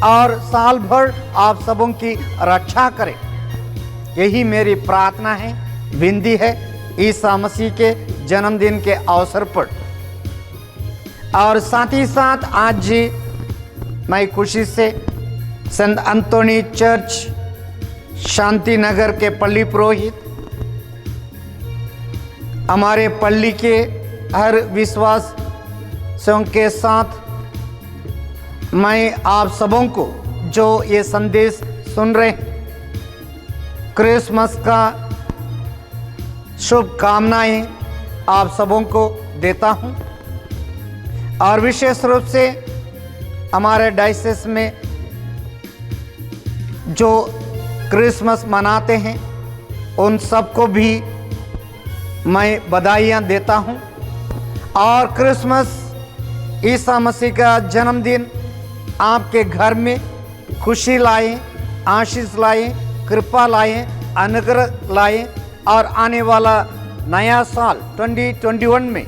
और साल भर आप सबों की रक्षा करे। यही मेरी प्रार्थना है, विनती है ईसा मसीह के जन्मदिन के अवसर पर। और साथ ही साथ आज मैं खुशी से संत अंतोनी चर्च शांति नगर के पल्ली पुरोहित, हमारे पल्ली के हर विश्वासियों के साथ मैं आप सबों को जो ये संदेश सुन रहे हैं, क्रिसमस का शुभकामनाएं आप सबों को देता हूं। और विशेष रूप से हमारे डायसिस में जो क्रिसमस मनाते हैं उन सबको भी मैं बधाइयाँ देता हूँ। और क्रिसमस ईसा मसीह का जन्मदिन आपके घर में खुशी लाए, आशीष लाए, कृपा लाए, अनुग्रह लाए। और आने वाला नया साल 2021 में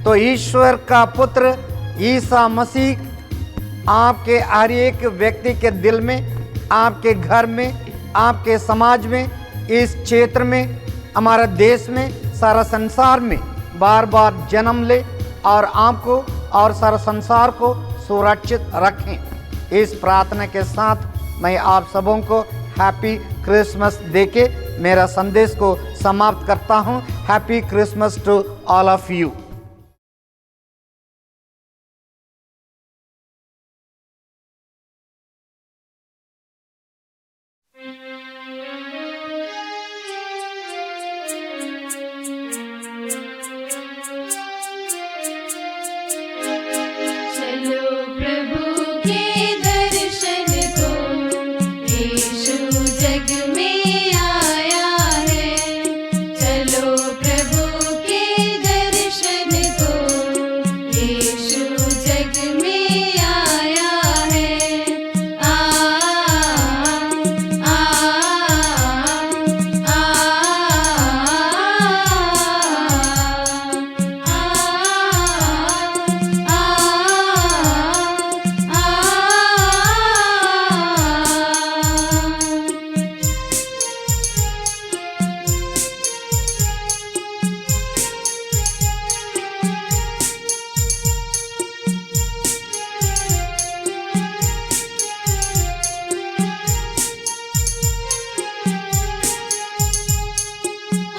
तो ईश्वर का पुत्र ईसा मसीह आपके हर एक व्यक्ति के दिल में, आपके घर में, आपके समाज में, इस क्षेत्र में, हमारे देश में, सारा संसार में बार बार जन्म ले और आपको और सारा संसार को सुरक्षित रखें। इस प्रार्थना के साथ मैं आप सबों को हैप्पी क्रिसमस देके मेरा संदेश को समाप्त करता हूँ। Happy Christmas to all of you. जग में आया है। चलो प्रभु के दर्शन को, यीशु जग में आया है। आ आ आ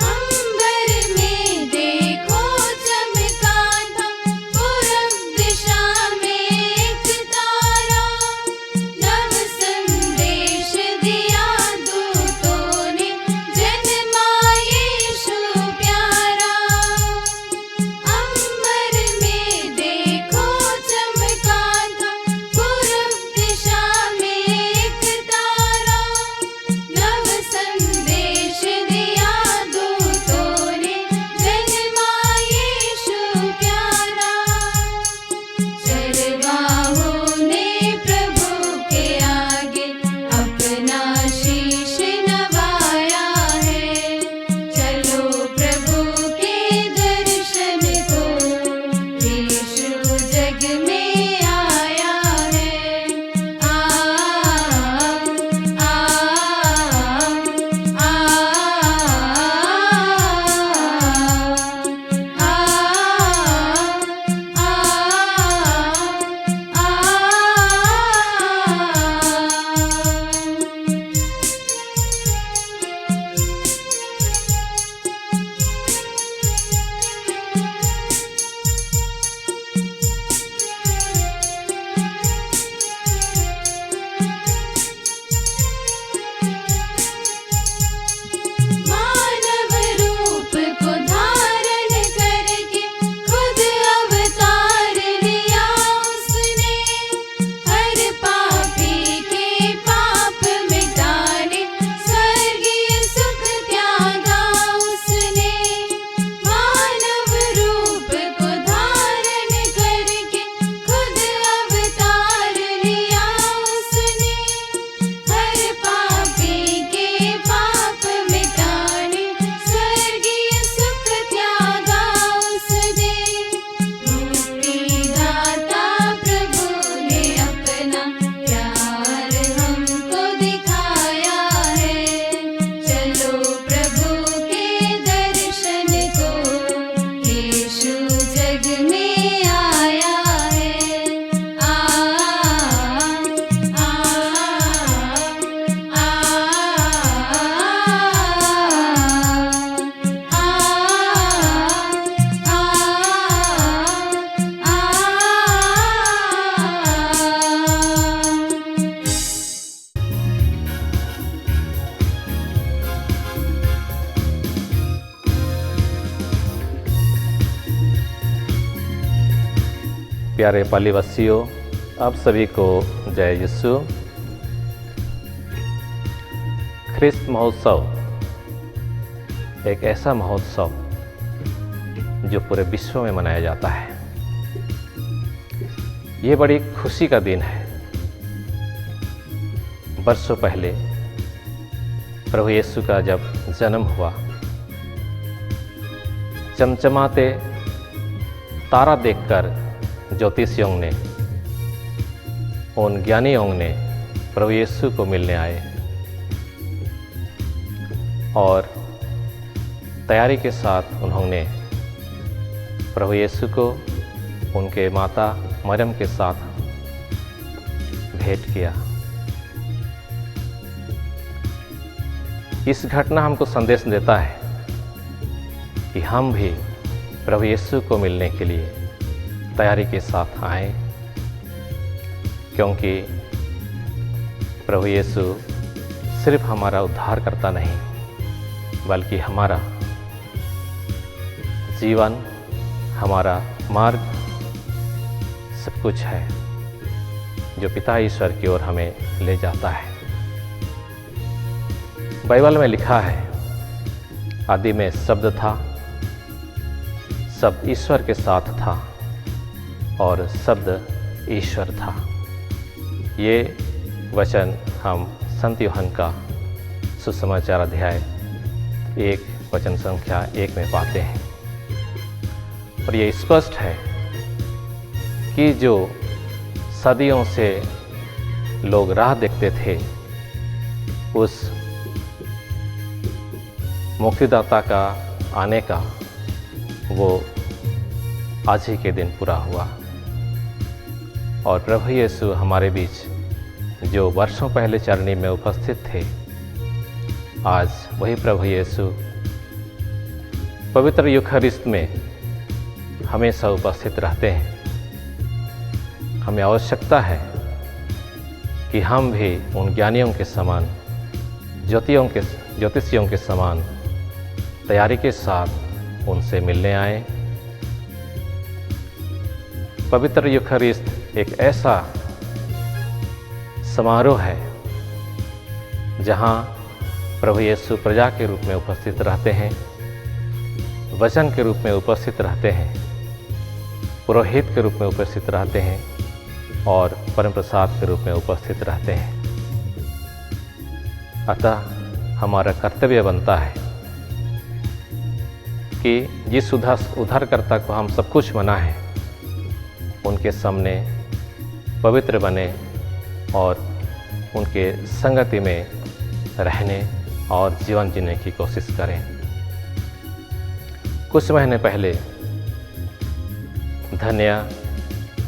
अंबर में देखो चमका था पूरब दिशा में एक तारा। नव संदेश दिया दूतों ने, जन्मा यीशु प्यारा। अंबर में देखो चमका था पूरब दिशा में एक तारा। नव संदेश दिया दूतों ने, जन्मा यीशु प्यारा। चरवाहों ने प्रभु के आगे अपना शीश नवाया है। चलो प्रभु के दर्शन को, यीशु जग में आया है। आ आ आ मानव रूप को धारण करके खुद अवतार लिया उसने। हर पापी के पाप मिटाने स्वर्गीय सुख त्यागा उसने। मानव रूप को धारण करके खुद अवतार लिया उसने। हर पापी के पाप मिटाने स्वर्गीय सुख त्यागा उसने। मुक्तिदाता प्रभु ने अपना प्यार हमको दिखाया है। चलो प्रभु के दर्शन को, यीशु जग में आया है। आ आ प्यारे पालीवासियों, आप सभी को जय यीशु। ख्रिस्त महोत्सव एक ऐसा महोत्सव जो पूरे विश्व में मनाया जाता है। ये बड़ी खुशी का दिन है। वर्षों पहले प्रभु यीशु का जब जन्म हुआ, चमचमाते तारा देखकर ज्योतिषियों ने, उन ज्ञानियों ने प्रभु यीशु को मिलने आए और तैयारी के साथ उन्होंने प्रभु यीशु को उनके माता मरियम के साथ भेंट किया। इस घटना हमको संदेश देता है कि हम भी प्रभु यीशु को मिलने के लिए तैयारी के साथ आए, क्योंकि प्रभु यीशु सिर्फ हमारा उद्धार करता नहीं, बल्कि हमारा जीवन, हमारा मार्ग सब कुछ है जो पिता ईश्वर की ओर हमें ले जाता है। बाइबल में लिखा है, आदि में शब्द था, शब्द ईश्वर के साथ था और शब्द ईश्वर था। ये वचन हम संत यूहन्ना का सुसमाचार अध्याय 1 वचन संख्या 1 में पाते हैं। और ये स्पष्ट है कि जो सदियों से लोग राह देखते थे, उस मुक्तिदाता का आने का, वो आज ही के दिन पूरा हुआ। और प्रभु यीशु हमारे बीच जो वर्षों पहले चरनी में उपस्थित थे, आज वही प्रभु यीशु पवित्र यूखारिस्ट में हमेशा उपस्थित रहते हैं। हमें आवश्यकता है कि हम भी उन ज्ञानियों के समान, ज्योतिषियों के समान तैयारी के साथ उनसे मिलने आए। पवित्र यूखारिस्ट एक ऐसा समारोह है जहाँ प्रभु यीशु प्रजा के रूप में उपस्थित रहते हैं, वचन के रूप में उपस्थित रहते हैं, पुरोहित के रूप में उपस्थित रहते हैं और परम प्रसाद के रूप में उपस्थित रहते हैं। अतः हमारा कर्तव्य बनता है कि जिस उद्धारकर्ता को हम सब कुछ माना है, उनके सामने पवित्र बने और उनके संगति में रहने और जीवन जीने की कोशिश करें। कुछ महीने पहले धन्य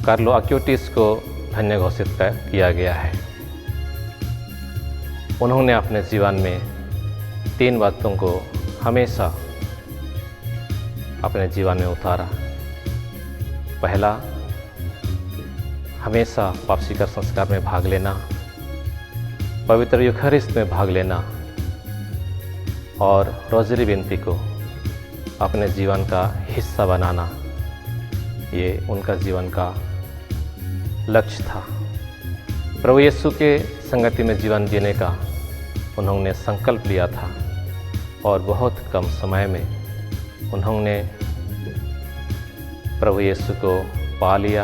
कार्लो अक्यूटिस को धन्य घोषित किया गया है। उन्होंने अपने जीवन में 3 बातों को हमेशा अपने जीवन में उतारा। पहला, हमेशा पाप स्वीकार संस्कार में भाग लेना, पवित्र यूखारिस्ट में भाग लेना और रोज़री विनती को अपने जीवन का हिस्सा बनाना, ये उनका जीवन का लक्ष्य था। प्रभु यीशु के संगति में जीवन जीने का उन्होंने संकल्प लिया था और बहुत कम समय में उन्होंने प्रभु यीशु को पा लिया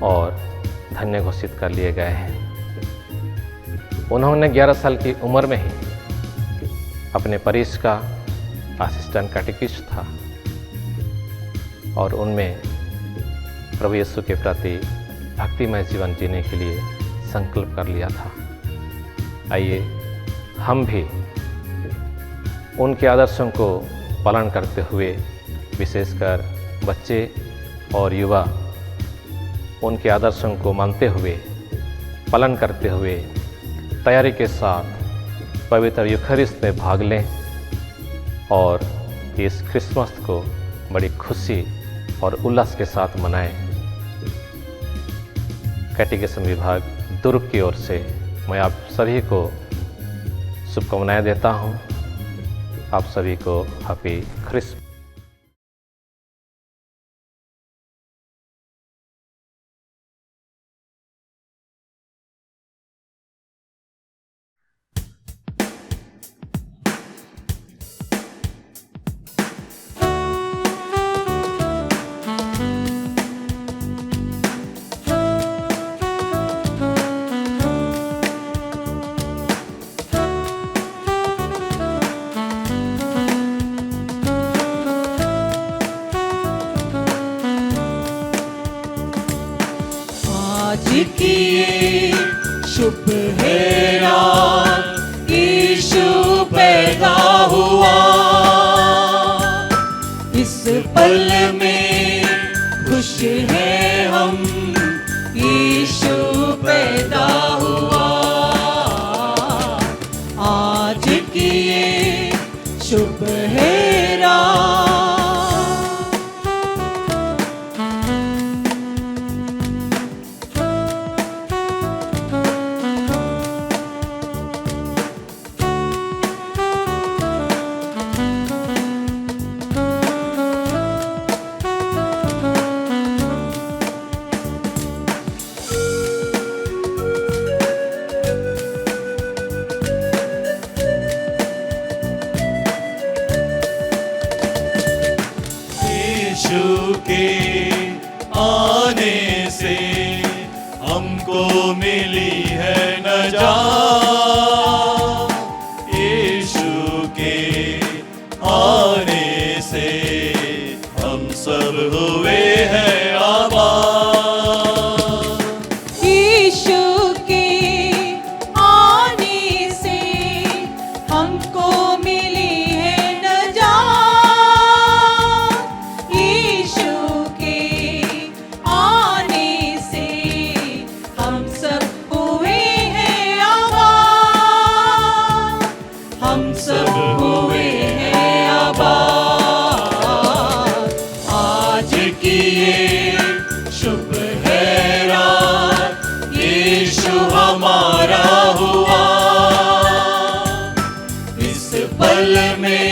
और धन्य घोषित कर लिए गए हैं। उन्होंने 11 साल की उम्र में ही अपने परिस का असिस्टेंट कैटेकिस्ट था और उनमें प्रभु यीशु के प्रति भक्तिमय जीवन जीने के लिए संकल्प कर लिया था। आइए हम भी उनके आदर्शों को पालन करते हुए, विशेषकर बच्चे और युवा उनके आदर्शों को मानते हुए, पालन करते हुए तैयारी के साथ पवित्र यूखारिस्ट में भाग लें और इस क्रिसमस को बड़ी खुशी और उल्लास के साथ मनाएं। कैटेकिज्म विभाग दुर्ग की ओर से मैं आप सभी को शुभकामनाएं देता हूं। आप सभी को हैप्पी क्रिसमस। आज की ये शुभ है रात, यीशु पैदा हुआ। इस पल में खुश है हम, यीशु पैदा हुआ। आज की ये शुभ है रात। मिली है नजात, यीशु के आने से हम सब हुए हैं आबाद। यीशु के आने से हमको मिली है नजात, यीशु के आने से हम सब हुए हैं आबाद, हम सब हुए हैं आबाद। आज की ये शुभ है रात, यीशु हमारा हुआ, इस पल में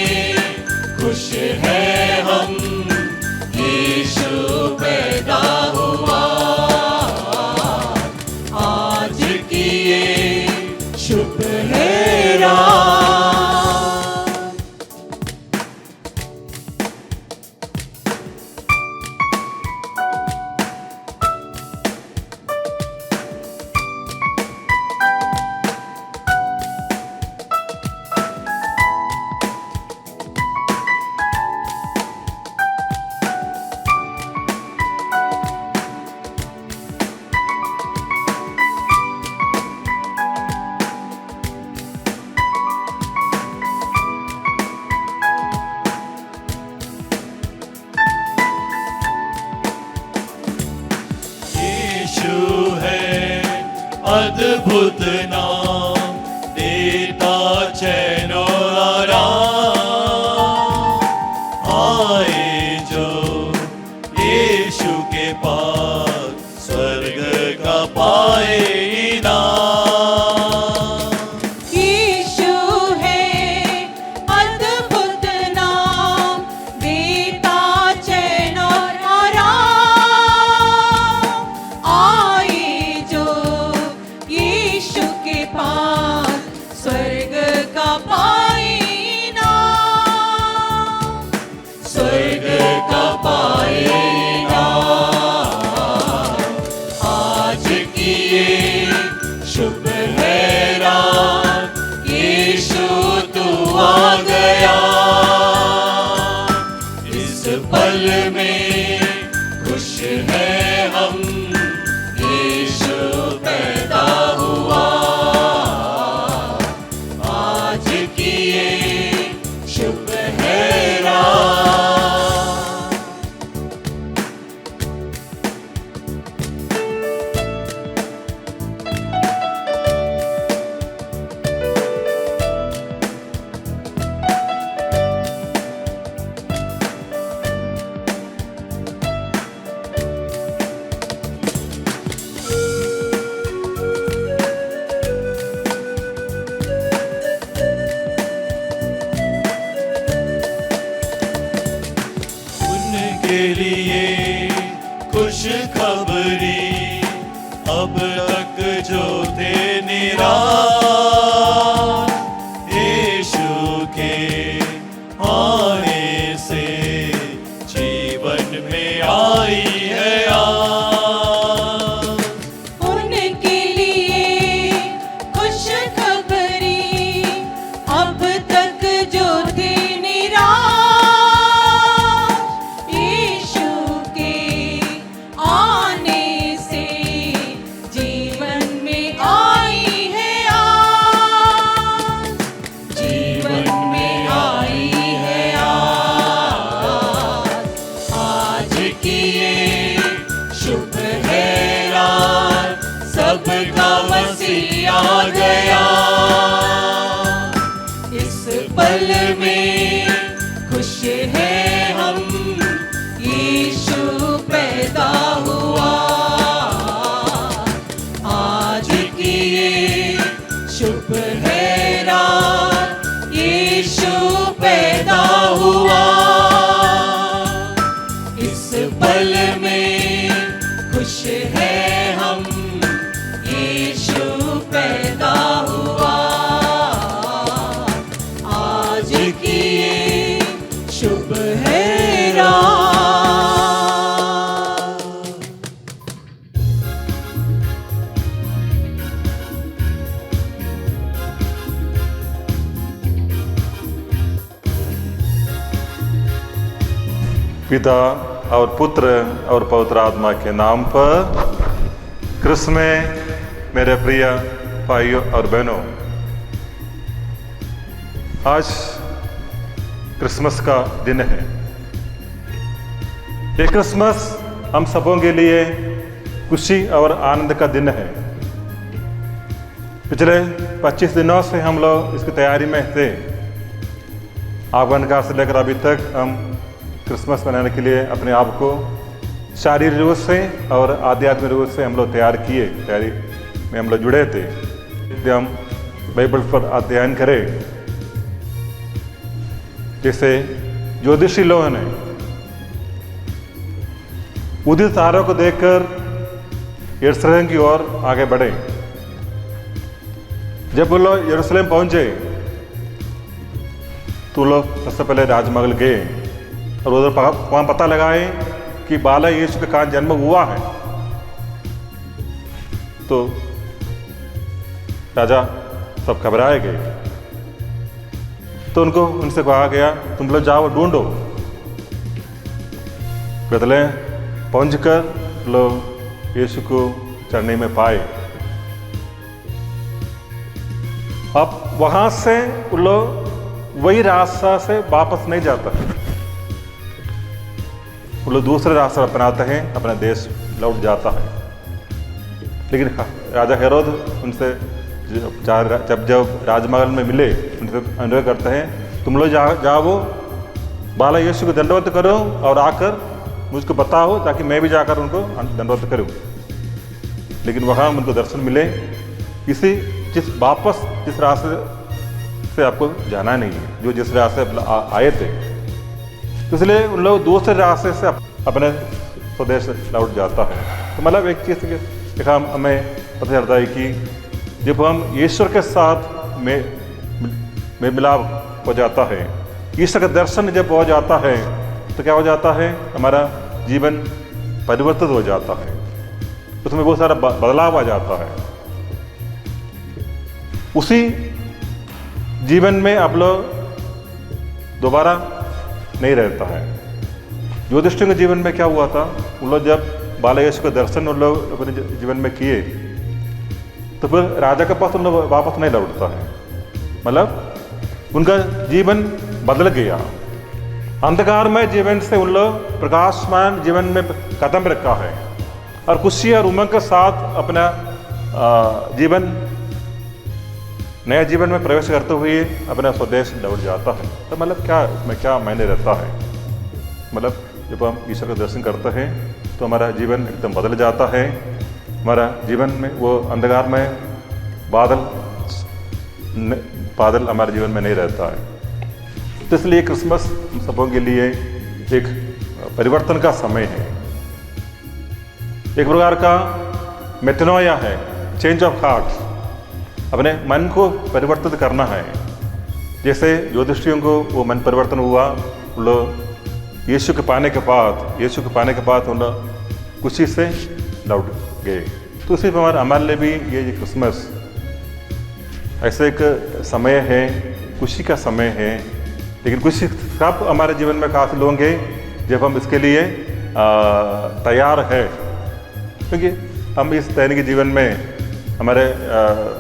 खुश है हम, यीशु पैदा हुआ। आज की ये शुभ है रात। यीशु है अद्भुत नाम, देता चैन और आराम। आए जो यीशु के पास, स्वर्ग का पाए इनाम। यीशु है अद्भुत नाम, देता चैन और आराम। आए जो यीशु के पास, स्वर्ग का पाए इनाम, स्वर्ग का पाए इनाम। आज की ये शुभ है रात, यीशु तू आ गया, इस पल में खुश है हम, यीशु पैदा हुआ। आज की ये शुभ है रात। उनके लिए खुश खबरी, अब तक जो थे निराश, यीशु के आने से जीवन में आई है आज। उनके लिए खुश खबरी, अब तक जो थे निराश, यीशु के आने से जीवन में आई है आज, जीवन में आई है आज। आज की ये शुभ है रात, सबका मसीह आ गया, इस पल में खुश है हम, यीशु पैदा हुआ। आज की ये शुभ है रात, यीशु पैदा हुआ, इस पल में खुश है हम, यीशु पैदा हुआ। आज की पिता और पुत्र और पवित्र आत्मा के नाम पर। क्रिस्त में मेरे प्रिय भाइयों और बहनों, आज क्रिसमस का दिन है। ये क्रिसमस हम सबों के लिए खुशी और आनंद का दिन है। पिछले 25 दिनों से हम लोग इसकी तैयारी में थे। आगमन काल से लेकर अभी तक हम क्रिसमस मनाने के लिए अपने आप को शारीरिक रूप से और आध्यात्मिक रूप से हम लोग तैयार किए, तैयारी में हम लोग जुड़े थे। यदि हम बाइबल पर अध्ययन करें, जैसे ज्योतिषी लोगों ने उदित तारों को देखकर यरूशलेम की ओर आगे बढ़े। जब वो लोग यरूशलेम पहुंचे तो लोग सबसे पहले राजमहल गए और उधर वहां पता लगाए कि बाला यीशु का कहाँ जन्म हुआ है। तो राजा सब घबराए गए। तो उनको उनसे कहा गया, तुम लोग जाओ ढूंढो। बदले पहुंचकर लोग यीशु को चढ़ने में पाए। अब वहां से लोग वही रास्ता से वापस नहीं जाता है, वो लोग दूसरे रास्ता अपनाते हैं, अपना देश लौट जाता है। लेकिन राजा हेरोद उनसे जब राजमहल में मिले, उनसे अनुरोध करते हैं, तुम लोग जाओ बाला यीशु को दंडवत करो और आकर मुझको बताओ ताकि मैं भी जाकर उनको दंडवत करूं। लेकिन वहाँ उनको दर्शन मिले, जिस रास्ते से आपको जाना नहीं है, जो जिस रास्ते आए थे। इसलिए उन लोग दूसरे रास्ते से अपने स्वदेश लौट जाता है। तो मतलब एक चीज़ के हमें पता चलता है कि जब हम ईश्वर के साथ में मिलाप हो जाता है, ईश्वर का दर्शन जब हो जाता है, तो क्या हो जाता है, हमारा जीवन परिवर्तित हो जाता है, उसमें बहुत सारा बदलाव आ जाता है। उसी जीवन में आप लोग दोबारा नहीं रहता है। ज्योतिषियों के जीवन में क्या हुआ था, उन लोग जब बाला यीशु का दर्शन उन लोग अपने जीवन में किए, तो फिर राजा के पास उन लोग वापस नहीं लौटता है। मतलब उनका जीवन बदल गया। अंधकारमय जीवन से उन लोग प्रकाशमान जीवन में कदम रखा है और खुशी और उमंग के साथ अपना जीवन नया जीवन में प्रवेश करते हुए अपना स्वदेश लौट जाता है। तो मतलब क्या उसमें क्या मायने रहता है, मतलब जब हम ईश्वर का दर्शन करते हैं तो हमारा जीवन एकदम बदल जाता है। हमारा जीवन में वो अंधकार में बादल हमारे जीवन में नहीं रहता है। तो इसलिए क्रिसमस हम सबों के लिए एक परिवर्तन का समय है, एक प्रकार का मेटनोया है, चेंज ऑफ हार्ट। अपने मन को परिवर्तित करना है। जैसे ज्योतिषियों को वो मन परिवर्तन हुआ, लोग यीशु के पाने के बाद उन लोग खुशी से लौट गए। तो उसी पर हमारे लिए भी ये क्रिसमस ऐसे एक समय है, खुशी का समय है। लेकिन खुशी कब हमारे जीवन में हासिल होंगे, जब हम इसके लिए तैयार है। क्योंकि हम इस दैनिक जीवन में हमारे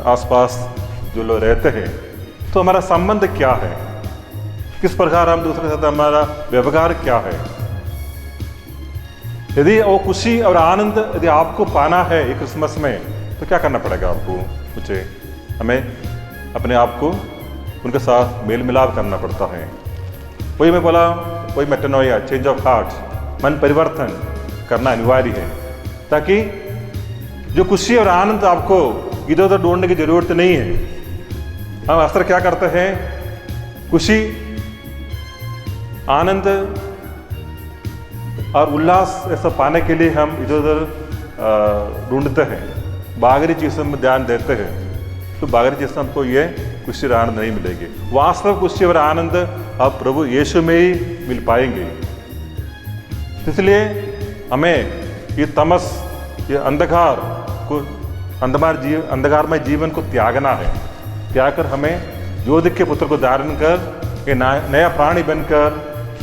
आसपास जो लोग रहते हैं, तो हमारा संबंध क्या है, किस प्रकार हम दूसरे के साथ हमारा व्यवहार क्या है। यदि वो खुशी और आनंद यदि आपको पाना है ये क्रिसमस में, तो क्या करना पड़ेगा आपको, मुझे हमें अपने आप को उनके साथ मेल मिलाप करना पड़ता है। वही मैं बोला, वही मेटनोया, चेंज ऑफ हार्ट, मन परिवर्तन करना अनिवार्य है, ताकि जो खुशी और आनंद आपको इधर उधर ढूंढने की जरूरत नहीं है। हम अक्सर क्या करते हैं, खुशी, आनंद और उल्लास ऐसा पाने के लिए हम इधर उधर ढूंढते हैं, बाहरी चीज़ों में ध्यान देते हैं। तो बाहरी चीज़ हमको ये खुशी और आनंद नहीं मिलेगी। वास्तव खुशी और आनंद आप प्रभु यीशु में ही मिल पाएंगे। इसलिए हमें ये तमस, ये अंधकार को, अंधकारमय जीवन को त्यागना है। त्याग कर हमें ज्योति के पुत्र को धारण कर एक नया प्राणी बनकर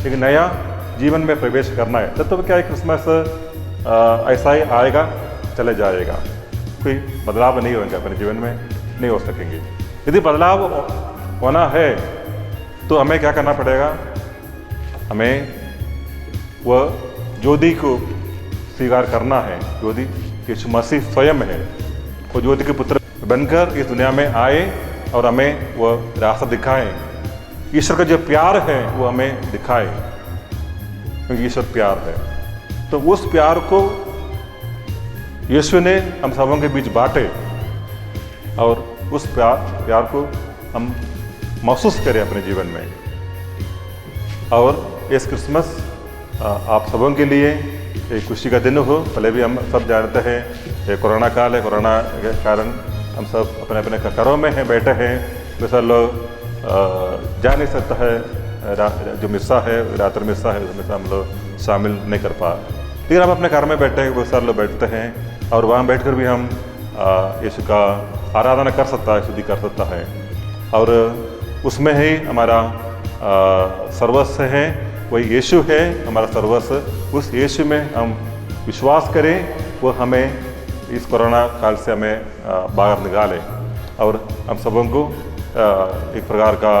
एक नया जीवन में प्रवेश करना है, तब क्या है क्रिसमस ऐसा ही आएगा चले जाएगा, कोई बदलाव नहीं होंगे अपने जीवन में, नहीं हो सकेंगे। यदि बदलाव होना है तो हमें क्या करना पड़ेगा, हमें वह ज्योति को स्वीकार करना है। ज्योति यीशु मसीह स्वयं है, वो ज्योति के पुत्र बनकर इस दुनिया में आए और हमें वह रास्ता दिखाए। ईश्वर का जो प्यार है वो हमें दिखाए, क्योंकि ईश्वर प्यार है। तो उस प्यार को यीशु ने हम सबों के बीच बांटे और उस प्यार को हम महसूस करें अपने जीवन में। और इस क्रिसमस आप सबों के लिए एक खुशी का दिन हो। पहले भी हम सब जानते हैं ये कोरोना काल है, कोरोना के कारण हम सब अपने अपने घरों में हैं, बैठे हैं। वैसा लोग जा नहीं सकता है, जो मिस्सा है रात्र मिस्सा है उसमें हम लोग शामिल नहीं कर पा, लेकिन हम अपने घर में बैठे हैं, बहुत सारे लोग बैठते हैं और वहाँ बैठकर भी हम यीशु का आराधना कर सकता है, स्तुति कर सकता है। और उसमें ही हमारा सर्वस्व है, वही यीशु है हमारा सर्वस्व। उस यीशु में हम विश्वास करें, वो हमें इस कोरोना काल से हमें बाहर निकाले और हम सबों को एक प्रकार का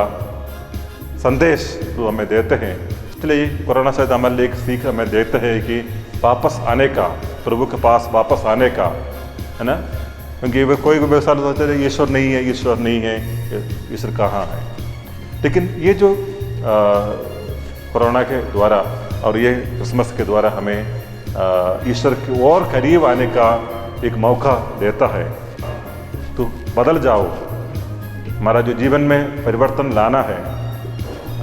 संदेश तो हमें देते हैं। इसलिए कोरोना से हमारे लिए एक सीख हमें देते हैं कि वापस आने का, प्रभु के पास वापस आने का, है ना। क्योंकि वे कोई व्यवसाय सोचते हैं ईश्वर नहीं है, ईश्वर नहीं है, ईश्वर कहाँ है। लेकिन ये जो कोरोना के द्वारा और ये क्रिसमस के द्वारा हमें ईश्वर की और करीब आने का एक मौका देता है। तो बदल जाओ, हमारा जो जीवन में परिवर्तन लाना है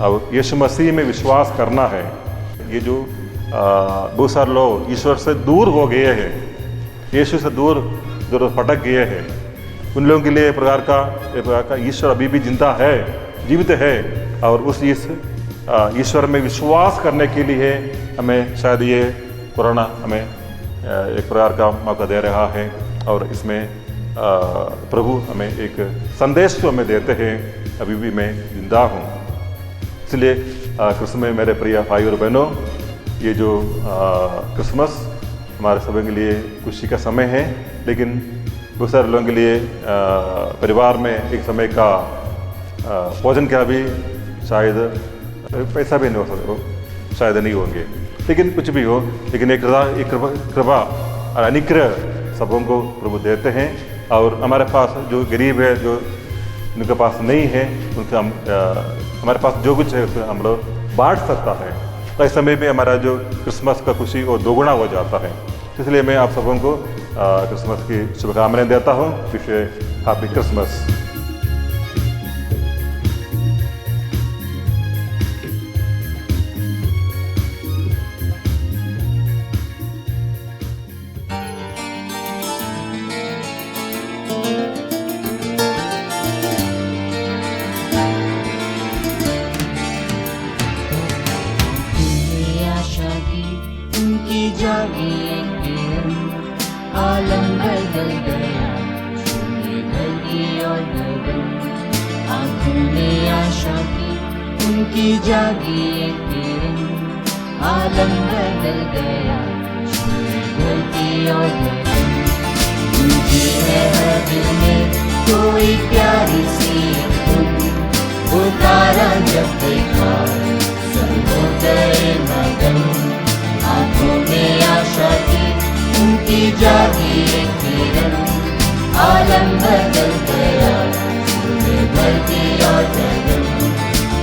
और यीशु मसीह में विश्वास करना है। ये जो बहुत सारे लोग ईश्वर से दूर हो गए हैं, यीशु से दूर भटक गए हैं, उन लोगों के लिए एक प्रकार का ईश्वर अभी भी जिंदा है, जीवित है। और उस ईश्वर में विश्वास करने के लिए हमें शायद ये कोरोना हमें एक प्रकार का मौका दे रहा है। और इसमें प्रभु हमें एक संदेश तो हमें देते हैं, अभी भी मैं जिंदा हूँ। इसलिए क्रिसमस में मेरे प्रिय भाई और बहनों, ये जो क्रिसमस हमारे सभी के लिए खुशी का समय है, लेकिन बहुत सारे लोगों के लिए परिवार में एक समय का भोजन का भी शायद पैसा भी नहीं हो सकता, शायद नहीं होंगे। लेकिन कुछ भी हो, लेकिन एक कृपा और अनुग्रह सबों को प्रभु देते हैं। और हमारे पास जो गरीब है, जो उनके पास नहीं है, उनसे हम हमारे पास जो कुछ है उसे हम लोग बांट सकता है। तो इस समय में हमारा जो क्रिसमस का खुशी वो दोगुना हो जाता है। इसलिए मैं आप सबों को क्रिसमस की शुभकामनाएं देता हूँ। Wish you happy Christmas. आलम बदल गया, छूने धरती और गगन। आंखों में आशा की उनकी जागी एक किरण। आलम बदल गया, छूने धरती और गगन। उनकी है हर दिल में कोई प्यारी सी धुन। वो तारा जब देखा सब हो गए मगन। आंखों में आशा की उनकी जागी एक किरण। आलम बदल गया, छूने धरती और गगन।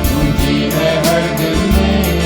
गूंजी है हर दिल में।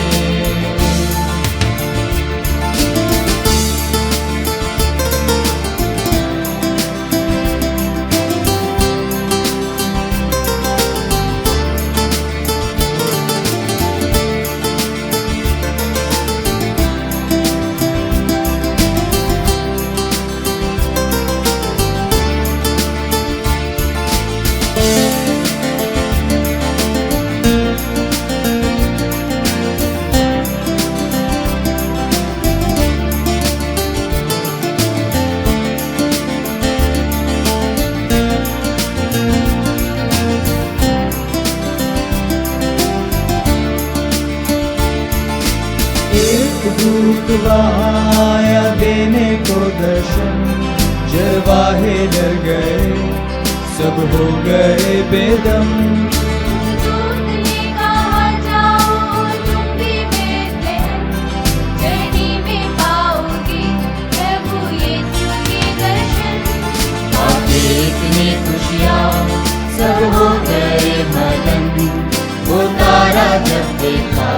वहाँ आया देने को दर्शन, जरवाहे डर गए, सब हो गए बेदम। इतनी खुशियाँ सब हो गए मगन, वो तारा जब देखा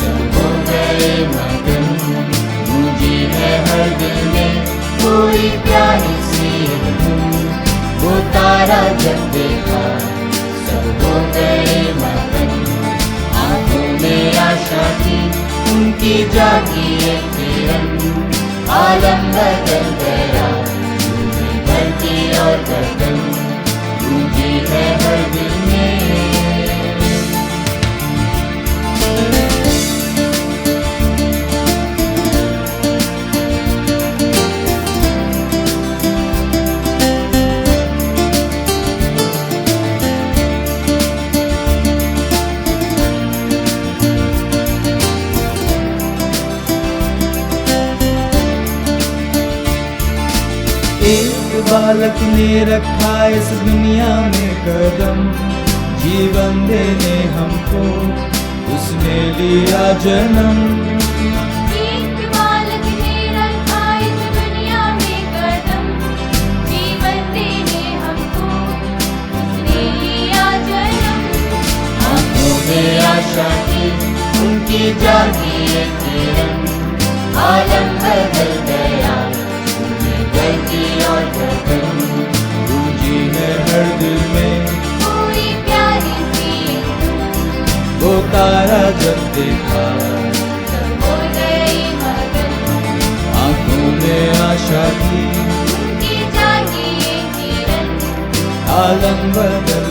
सब हो गए मगन। मुझे है हर दिल में कोई प्यारी सी धुन, वो तारा जब देखा सब हो गए मगन। आंखों में आशा थी उनकी जागी एक किरण, आलम बदल गया धरती और गगन, गूंजी है हर दिल में। एक बालक ने रखा इस दुनिया में कदम, जीवन देने हमको उसने लिया जन्म। एक बालक ने रखा इस दुनिया में कदम, जीवन देने हमको उसने लिया जन्म। आंखों में आशा थी उनकी जागी एक किरण, आलम बदल गया धरती और गगन, गूंजी है हर दिल में कोई प्यारी सी धुन, वो तारा जब देखा सब हो गए मगन। आंखों में आशा थी उनकी जागी एक किरण, आलम बदल